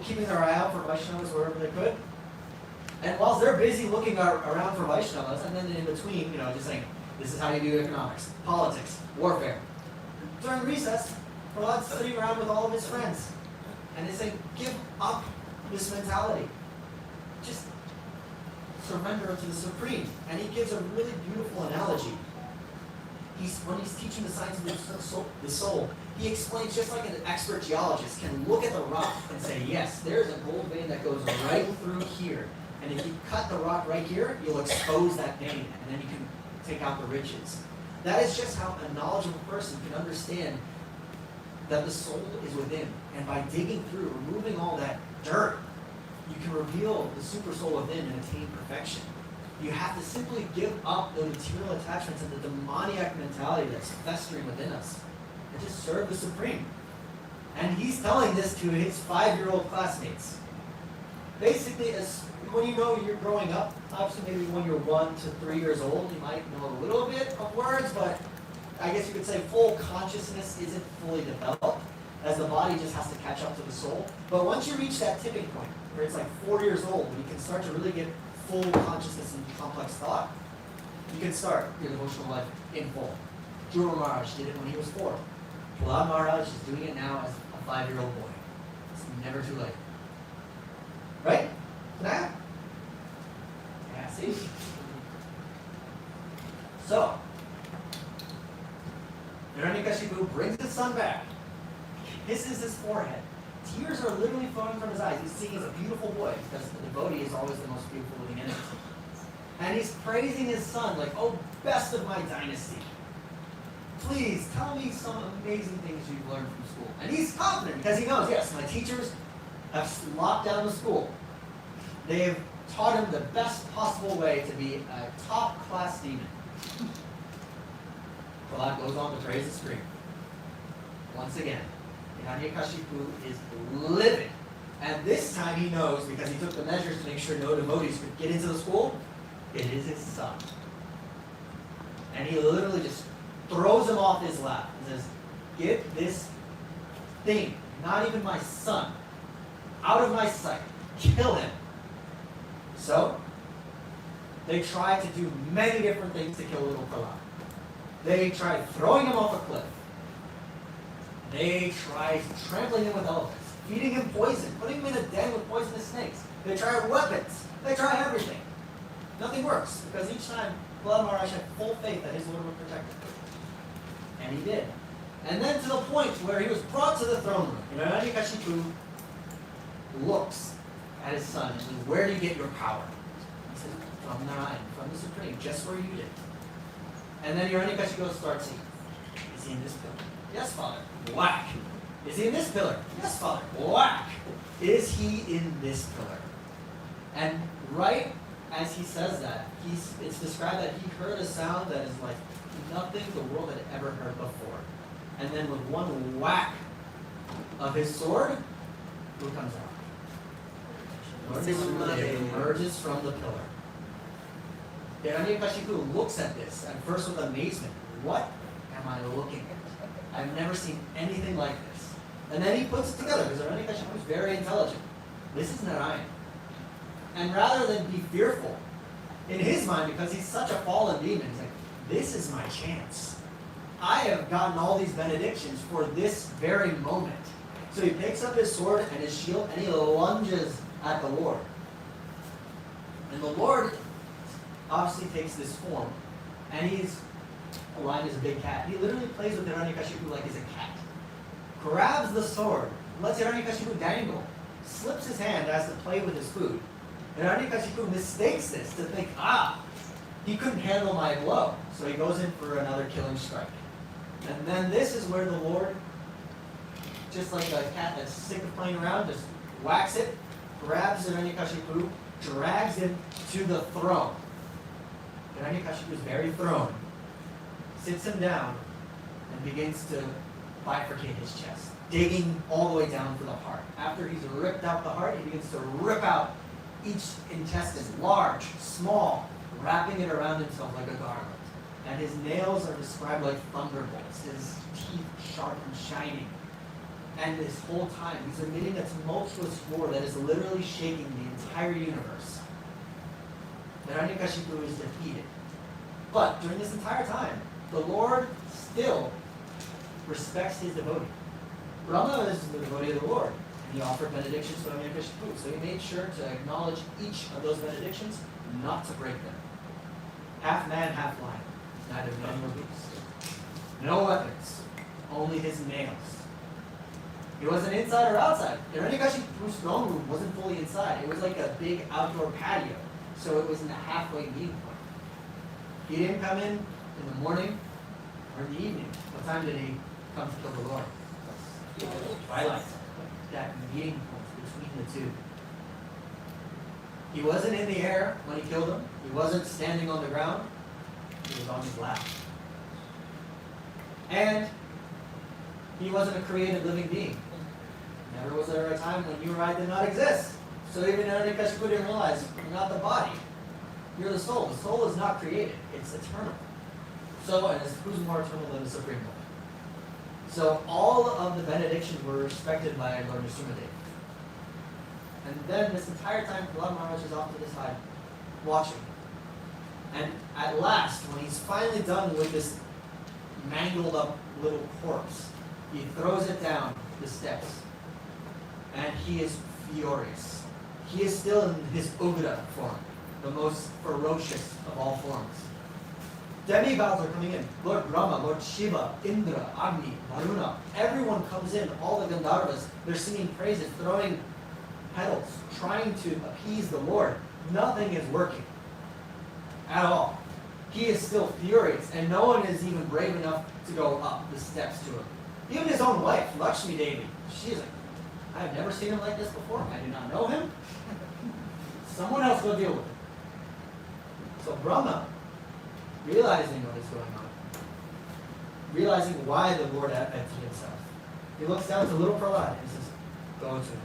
keeping their eye out for Vaishnavas wherever they could. And whilst they're busy looking around for Vaishnavas, and then in between, just saying, this is how you do economics, politics, warfare. During recess, Prahlad's sitting around with all of his friends. And they say, give up this mentality. Just surrender to the Supreme. And he gives a really beautiful analogy. When he's teaching the science of the soul, he explains just like an expert geologist can look at the rock and say, yes, there's a gold vein that goes right through here. And if you cut the rock right here, you'll expose that vein, and then you can take out the riches. That is just how a knowledgeable person can understand that the soul is within. And by digging through, removing all that dirt, you can reveal the super soul within and attain perfection. You have to simply give up the material attachments and the demoniac mentality that's festering within us and just serve the Supreme. And he's telling this to his 5-year-old classmates. Basically, when you know you're growing up, obviously maybe when you're 1 to 3 years old, you might know a little bit of words, but I guess you could say full consciousness isn't fully developed, as the body just has to catch up to the soul. But once you reach that tipping point, where it's like 4 years old, when you can start to really get full consciousness and complex thought, you can start your devotional life in full. Dhruva Maharaj did it when he was 4. Prahlad Maharaj is doing it now as a 5-year-old boy. It's never too late. Right? Now? Yeah, see? So, Hiranyakashipu brings his son back, kisses his forehead. Tears are literally flowing from his eyes. He's seeing as a beautiful boy, because the devotee is always the most beautiful living entity. And he's praising his son like, oh, best of my dynasty. Please tell me some amazing things you've learned from school. And he's confident because he knows, yes, my teachers have locked down the school. They've taught him the best possible way to be a top-class demon. Prahlad goes on to praise the Supreme. Once again, Hiranyakashipu is livid. And this time he knows, because he took the measures to make sure no devotees could get into the school, it is his son. And he literally just throws him off his lap and says, get this thing, not even my son, out of my sight. Kill him. So, they tried to do many different things to kill little Prahlad. They tried throwing him off a cliff. They tried trampling him with elephants, feeding him poison, putting him in a den with poisonous snakes. They tried weapons. They tried everything. Nothing works, because each time Prahlad Maharaj had full faith that his Lord would protect him. And he did. And then to the point where he was brought to the throne room, Hiranyakashipu looks at his son and says, where do you get your power? He says, from Narayan, from the Supreme, just where you did. And then Hiranyakashipu starts saying, is he in this pillar? Yes, Father. Whack. Is he in this pillar? Yes, Father. Whack. Is he in this pillar? And right as he says that, it's described that he heard a sound that is like nothing the world had ever heard before. And then with one whack of his sword, who comes out? Lord Narayan emerges from the pillar. Hiranyakashipu looks at this, at first with amazement. What am I looking at? I've never seen anything like this. And then he puts it together, because Hiranyakashipu is very intelligent. This is Narayan. And rather than be fearful, in his mind, because he's such a fallen demon, he's like, this is my chance. I have gotten all these benedictions for this very moment. So he picks up his sword and his shield and he lunges at the Lord. And the Lord obviously takes this form, and he's aligned as a big cat. He literally plays with Hiranyakashipu like he's a cat. Grabs the sword, lets Hiranyakashipu dangle, slips his hand as to play with his food. Hiranyakashipu mistakes this to think, he couldn't handle my blow. So he goes in for another killing strike. And then this is where the Lord, just like a cat that's sick of playing around, just whacks it, grabs Hiranyakashipu, drags him to the throne. Hiranyakashipu is very thrown, sits him down, and begins to bifurcate his chest, digging all the way down for the heart. After he's ripped out the heart, he begins to rip out each intestine, large, small, wrapping it around himself like a garland. And his nails are described like thunderbolts, his teeth sharp and shining. And this whole time, he's emitting a tumultuous roar that is literally shaking the entire universe. Hiranyakashipu is defeated. But during this entire time, the Lord still respects his devotee. Brahma is the devotee of the Lord, and he offered benedictions to Hiranyakashipu. So he made sure to acknowledge each of those benedictions, not to break them. Half man, half lion. Neither man nor beast. No weapons. only his nails. He wasn't inside or outside. Hiranyakashipu's throne room wasn't fully inside. It was like a big outdoor patio. So it was in the halfway meeting point. He didn't come in the morning or in the evening. What time did he come to kill the Lord? Twilight. That meeting point between the two. He wasn't in the air when he killed him. He wasn't standing on the ground. He was on his lap. And he wasn't a created living being. Never was there a time when you or I did not exist. So even Hiranyakashipu didn't realize you're not the body. You're the soul. The soul is not created. It's eternal. So, and who's more eternal than the Supreme Lord? So all of the benedictions were respected by Lord Nrsimhadev. And then this entire time, Prahlad Maharaj is off to the side, watching. And at last, when he's finally done with this mangled up little corpse, he throws it down the steps. And he is furious. He is still in his Ugra form, the most ferocious of all forms. Demigods are coming in. Lord Brahma, Lord Shiva, Indra, Agni, Varuna. Everyone comes in, all the Gandharvas. They're singing praises, throwing petals, trying to appease the Lord. Nothing is working at all. He is still furious, and no one is even brave enough to go up the steps to him. Even his own wife, Lakshmi Devi, she's like, I have never seen him like this before. I do not know him. Someone else will deal with it. So Brahma, realizing what is going on, realizing why the Lord had emptied himself, he looks down to little Prahlad and says, go to him,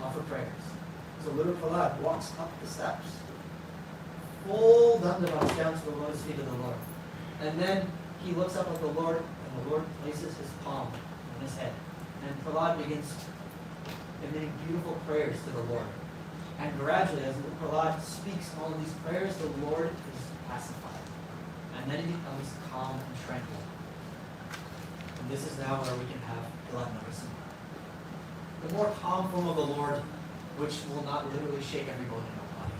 offer prayers. So little Prahlad walks up the steps, full dandavats down to the lotus feet of the Lord. And then he looks up at the Lord, and the Lord places his palm on his head. And Prahlad begins emitting beautiful prayers to the Lord. And gradually, as Prahlad speaks all of these prayers, the Lord is pacified. And then he becomes calm and tranquil. And this is now where we can have Prahlad Narasimha, the more calm form of the Lord, which will not literally shake every bone in our body.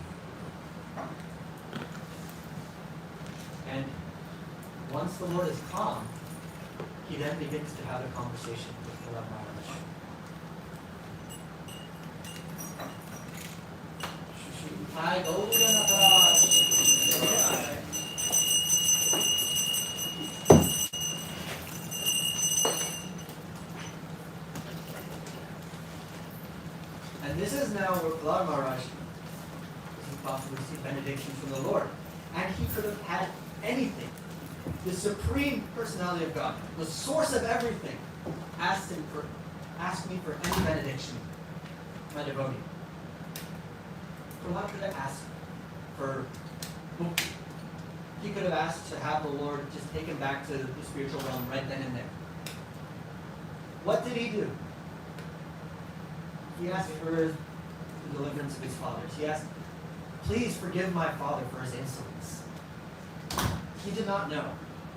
And once the Lord is calm, he then begins to have a conversation with Prahlad Maharaj. Hi, and this is now where Prahlad Maharaj is about to receive benediction from the Lord. And he could have had anything. The Supreme Personality of God, the source of everything, asked me for any benediction, my devotee. Prahlad could have asked for mukti. He could have asked to have the Lord just take him back to the spiritual realm right then and there. What did he do? He asked for the deliverance of his fathers. He asked, please forgive my father for his insolence. He did not know.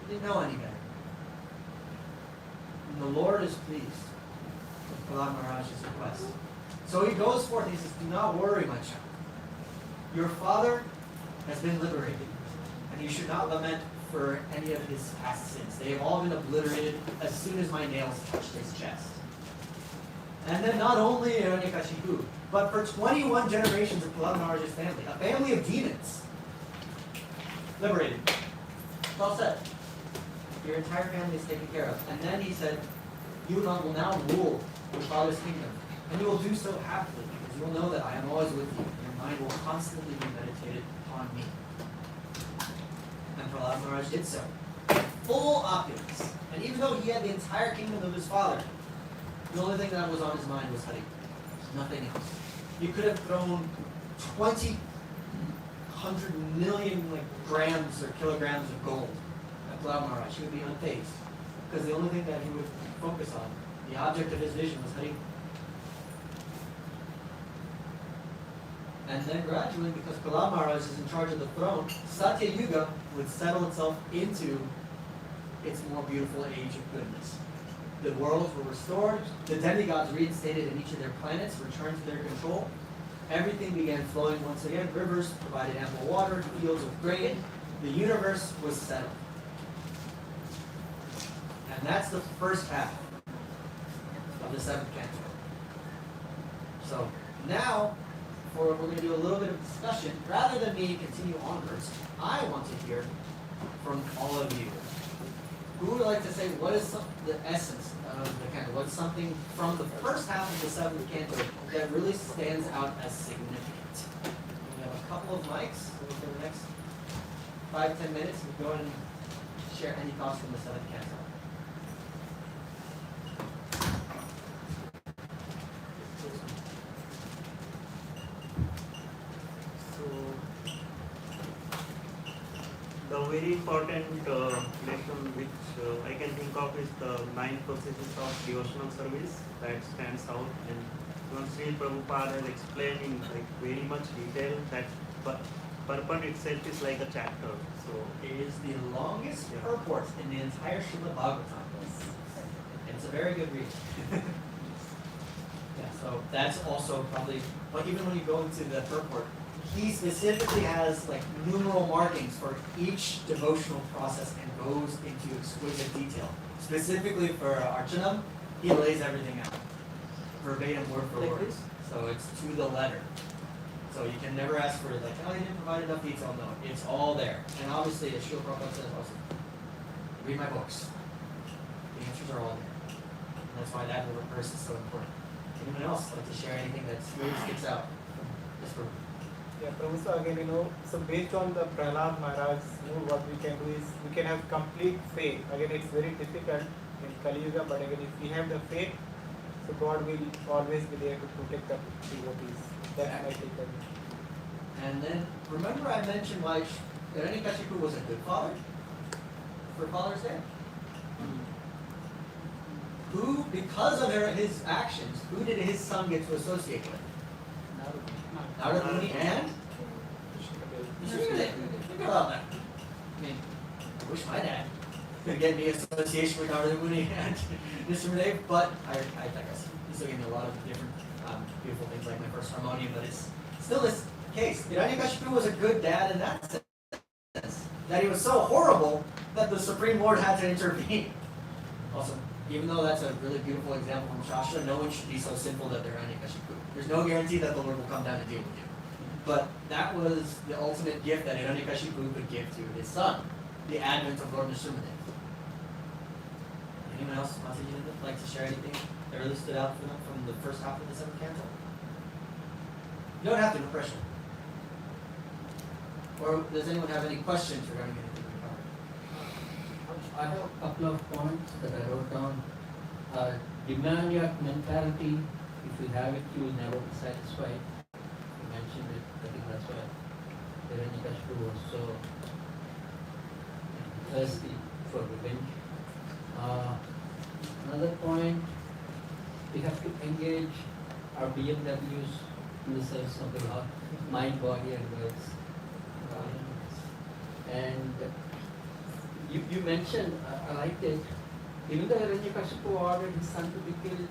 He didn't know any better. And the Lord is pleased with Prahlad Maharaj's request. So he goes forth and he says, do not worry, my child. Your father has been liberated, and you should not lament for any of his past sins. They have all been obliterated as soon as my nails touched his chest. And then not only Hiranyakashipu, but for 21 generations of Prahlad Maharaj's family, a family of demons, liberated. It's all set. Your entire family is taken care of. And then he said, you will now rule your father's kingdom, and you will do so happily, because you will know that I am always with you. Your mind will constantly be meditated upon me. And Prahlad Maharaj did so. Full opulence. And even though he had the entire kingdom of his father, the only thing that was on his mind was Hari. Nothing else. You could have thrown 100 million grams or kilograms of gold at Prahlad Maharaj. He would be unfazed. Because the only thing that he would focus on, the object of his vision, was Hari. And then gradually, because Prahlad Maharaj is in charge of the throne, Satya Yuga would settle itself into its more beautiful age of goodness. The worlds were restored, the demigods reinstated in each of their planets, returned to their control. Everything began flowing once again. Rivers provided ample water, fields of grain. The universe was settled. And that's the first half of the seventh canto. So now, we're going to do a little bit of discussion. Rather than me continue onwards, I want to hear from all of you. Who would like to say what is the essence of the canto? What's something from the first half of the seventh canto that really stands out as significant? We have a couple of mics for the next 5-10 minutes. We go and share any thoughts from the seventh canto. The very important lesson which I can think of is the 9 processes of devotional service that stands out, and Sri Prabhupada has explained in like very much detail that purport itself is like a chapter. So It is the longest Yeah. purport in the entire Srimad Bhagavatam. It's a very good read. Yeah, so that's also probably, like even when you go into the purport, he specifically has like numeral markings for each devotional process and goes into exquisite detail. Specifically for Archanam, he lays everything out, verbatim, word for Like word. this? So it's to the letter. So you can never ask for like, oh, he didn't provide enough detail. No, it's all there. And obviously, as Srila Prabhupada says also, read my books. The answers are all there. And that's why that little verse is so important. Anyone else like to share anything that really sticks out from this group? Yeah, Professor, again, so based on the Prahlad Maharaj, what we can do is we can have complete faith. Again, it's very difficult in Kali Yuga, but again, if we have the faith, so God will always be there to protect the devotees. That's my take on it. And then, remember I mentioned why Hiranyakashipu was a good father? For Father's Day? Who, because of his actions, who did his son get to associate with? Narada Muni and Vishnudev. Think about that. I mean, I wish my dad could get me association with Narada Muni and Vishnudev, but I digress. He's looking at a lot of different beautiful things like my first harmonium, but it's still this case. Hiranyakashipu was a good dad in that sense. That he was so horrible that the Supreme Lord had to intervene. Also, even though that's a really beautiful example from Shastra, no one should be so sinful that they're Hiranyakashipu. There's no guarantee that the Lord will come down and deal with you. But that was the ultimate gift that Hiranyakashipu could give to his son, the advent of Lord Nrsimhadev. Anyone else like to share anything that really stood out for them from the first half of the seventh canto? You don't have to, no pressure. Or does anyone have any questions regarding anything we covered? I have a couple of points that I wrote down. Demand your mentality. If you have it, you will never be satisfied. You mentioned it. I think that's why Hiranyakashipu was so thirsty for revenge. Another point, we have to engage our BMWs in the service of the Lord, mind, body, and words. And you mentioned, I liked it, even though Hiranyakashipu ordered his son to be killed,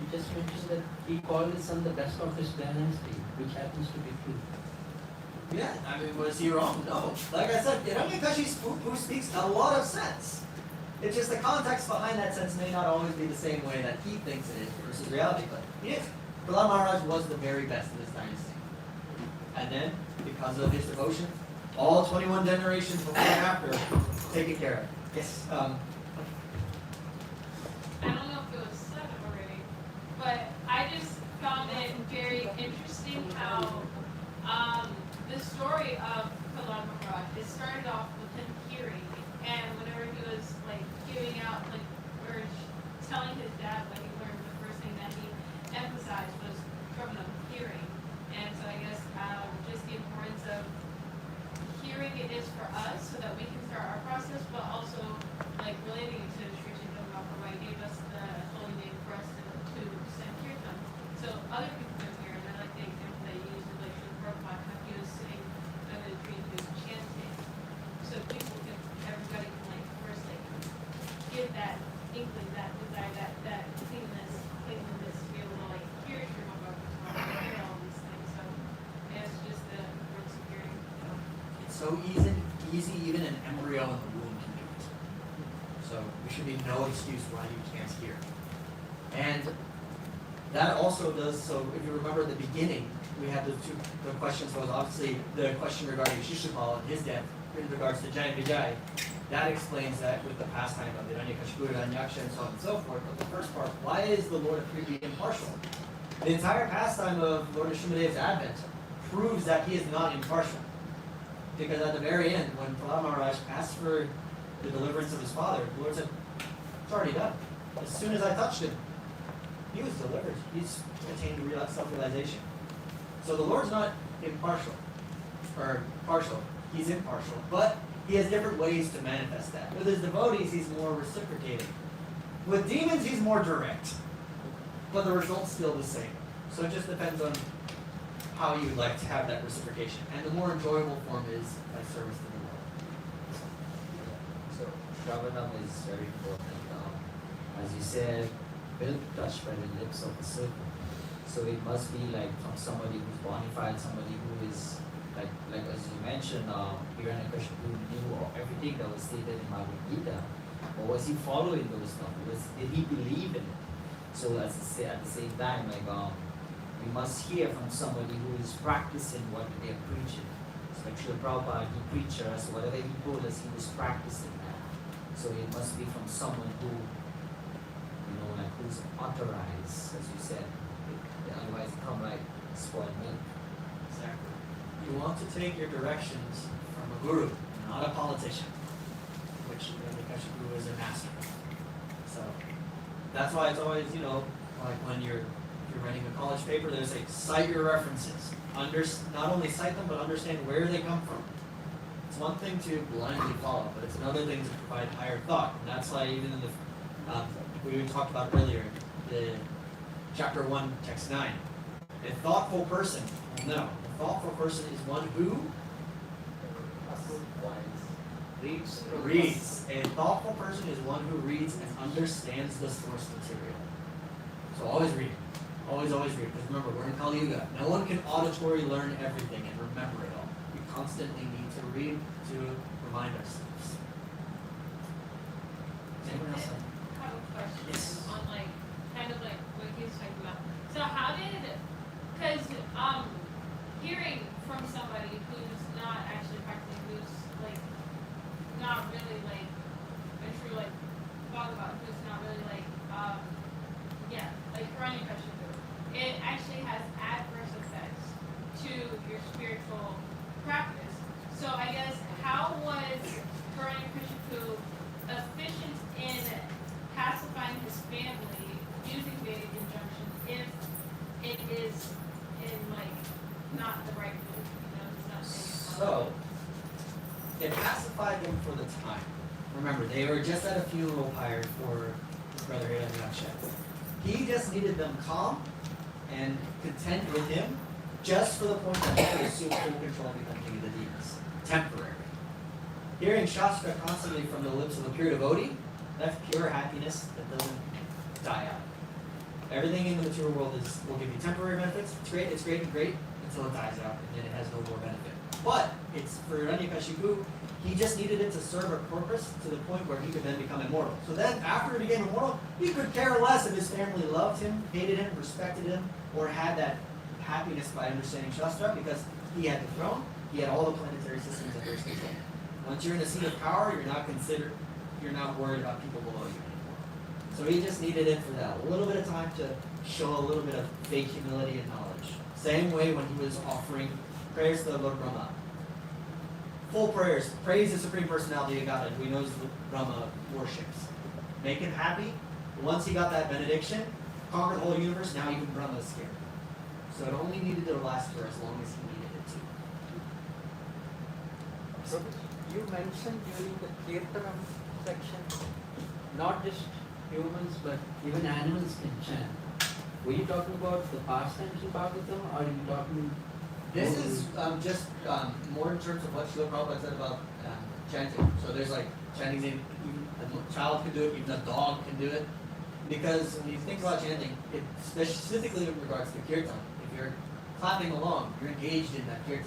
you just mentioned that he called his son the best of his dynasty, which happens to be true. Yeah, I mean, was he wrong? No. Like I said, Hiranyakashipu speaks a lot of sense. It's just the context behind that sense may not always be the same way that he thinks it is versus reality, but he is. Prahlad Maharaj was the very best in his dynasty. And then, because of his devotion, all 21 generations before and after taken care of. Yes. I don't know if it was said already, but I just found it very interesting how the story of Prahlad Maharaj, it started off with him hearing, and whenever he was like giving out, like, or telling his dad what he learned, the first thing that he emphasized was from the hearing. And so I guess just the importance of hearing it is for us so that we can start our process, but also like relating it to Sri Chaitanya Mahaprabhu gave us the holy name for us to send kirtan. So other people can hear, and I like the example that you used of like Srila Prabhupada, how he was sitting under the tree and he was chanting. So people can, everybody can like first like get that inkling, that desire, that cleanness to be able to like hear Sri Mahaprabhu, hear all these things. So it's just the importance of hearing. It's so easy even an embryo in the womb can do it. So So there should be no excuse why you can't hear. And that also does, so if you remember at the beginning, we had the questions was obviously the question regarding Shishupal and his death in regards to Jai Vijay. That explains that with the pastime of the Hiranyakashipu, Hiranyaksha, and so on and so forth. But the first part, why is the Lord of Kriti impartial? The entire pastime of Lord Nrsimhadev's advent proves that he is not impartial. Because at the very end, when Prahlad Maharaj asked for the deliverance of his father, the Lord said, it's already done. As soon as I touched him, he was delivered. He's attained self-realization. So the Lord's not impartial, or partial. He's impartial. But he has different ways to manifest that. With his devotees, he's more reciprocating. With demons, he's more direct. But the result's still the same. So it just depends on how you would like to have that reciprocation. And the more enjoyable form is by service to the Lord. So Shravanam is very important. As you said, milk touched by the lips of the serpent. So it must be like from somebody who's bona fide, somebody who is like as you mentioned, Hiranyakashipu knew everything that was stated in Bhagavad Gita. Or was he following those stuff? Did he believe in it? So at the same time, like we must hear from somebody who is practicing what they're preaching. So like Srila Prabhupada, he preached us, whatever he told us, he was practicing that. So it must be from someone who, like who's authorized, as you said. Otherwise it come like spoiled milk. Exactly. You want to take your directions from a guru, not a politician, which Hiranyakashipu is a master. So that's why it's always, like when you're writing a college paper, there's like cite your references. Not only cite them, but understand where they come from. It's one thing to blindly follow, but it's another thing to provide higher thought. And that's why even in the we talked about earlier, the chapter 1, text 9. A thoughtful person, no, a thoughtful person is one who reads. A thoughtful person is one who reads and understands the source material. So always read. Always read. Because remember, we're in Kali Yuga. No one can auditory learn everything and remember it all. We constantly need to read to remind ourselves. Anyone else? I have a question Yes. on kind of what he was talking about. So how did, because hearing from somebody who's not actually practicing, who's not really a true Bhagavad, who's not really like Hiranyakashipu, it actually has adverse effects to your spiritual practice. So I guess how was Hiranyakashipu efficient in pacifying his family using Vedic injunction if it is in not the right move, it's not saying So, it pacified them for the time. Remember, they were just at a funeral pyre for Brother Hiranyaksha. He just needed them calm and content with him, just for the point that he could assume full control and become king of the demons. Temporary. Hearing Shastra constantly from the lips of a pure devotee, that's pure happiness that doesn't die out. Everything in the material world will give you temporary benefits. It's great, until it dies out, and then it has no more benefit. But it's for Hiranyakashipu, he just needed it to serve a purpose to the point where he could then become immortal. So then, after he became immortal, he could care less if his family loved him, hated him, respected him, or had that happiness by understanding Shastra, because he had the throne, he had all the planetary systems under his control. Once you're in a seat of power, you're not worried about people below you anymore. So he just needed it for that, a little bit of time to show a little bit of fake humility and knowledge. Same way when he was offering prayers to the Lord Brahma. Full prayers, praise the Supreme Personality of Godhead, who he knows Brahma worships. Make him happy. Once he got that benediction, conquer the whole universe, now even Brahma is scared. So it only needed to last for as long as he needed it to. So you mentioned during the Kirtanam section, not just humans but even animals can chant. Were you talking about the pastimes in Bhagavatam, or are you talking? This is just more in terms of what Srila Prabhupada said about chanting. So there's chanting, even a child can do it, even a dog can do it. Because when you think about chanting, it specifically in regards to kirtan, if you're clapping along, you're engaged in that kirtan.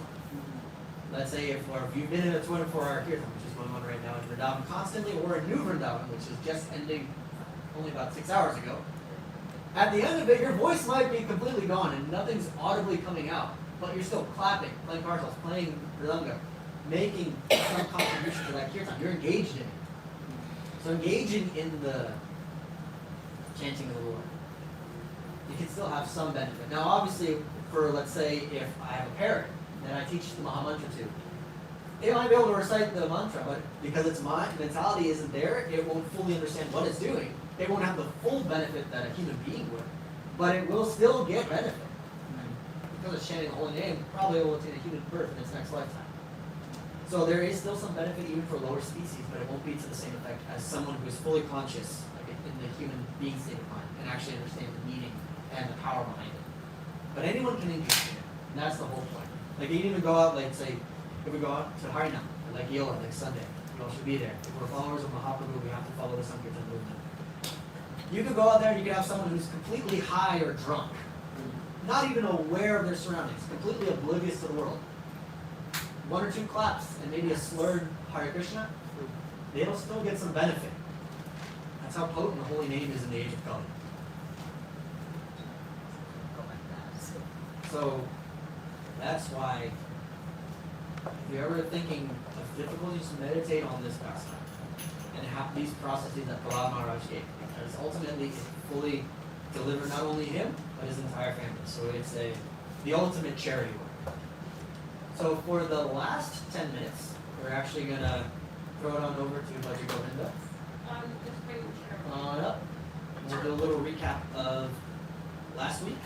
let's say if you've been in a 24-hour kirtan, which is going on right now in Vrindavan constantly, or a new Vrindavan, which is just ending only about 6 hours ago, at the end of it, your voice might be completely gone and nothing's audibly coming out, but you're still clapping, playing kartals, playing mridanga, making some contribution to that kirtan. You're engaged in it. So engaging in the chanting of the Lord, you can still have some benefit. Now, obviously, for let's say if I have a parrot that I teach the Maha Mantra to, it might be able to recite the mantra, but because its mentality isn't there, it won't fully understand what it's doing. It won't have the full benefit that a human being would, but it will still get benefit. Because it's chanting the holy name, probably it will attain a human birth in its next lifetime. So there is still some benefit even for lower species, but it won't be to the same effect as someone who is fully conscious, like in the human being state of mind, and actually understand the meaning and the power behind it. But anyone can engage in it, and that's the whole point. Like you can even go out, like say, if we go out to Harinam, or like Yola, like Sunday, we all should be there. If we're followers of Mahaprabhu, we have to follow the Sankirtan movement. You could go out there and you could have someone who's completely high or drunk, not even aware of their surroundings, completely oblivious to the world. 1 or 2 claps and maybe a slurred Hare Krishna, they'll still get some benefit. That's how potent the holy name is in the age of Kali. So that's why if you're ever thinking of difficulties, meditate on this pastime and have these processes that Prahlad Maharaj gave, because ultimately it fully delivered not only him but his entire family. So it's the ultimate charity work. So for the last 10 minutes, we're actually gonna throw it on over to Bhaja Govinda. Just bring the chair. On up. And we'll do a little recap of last week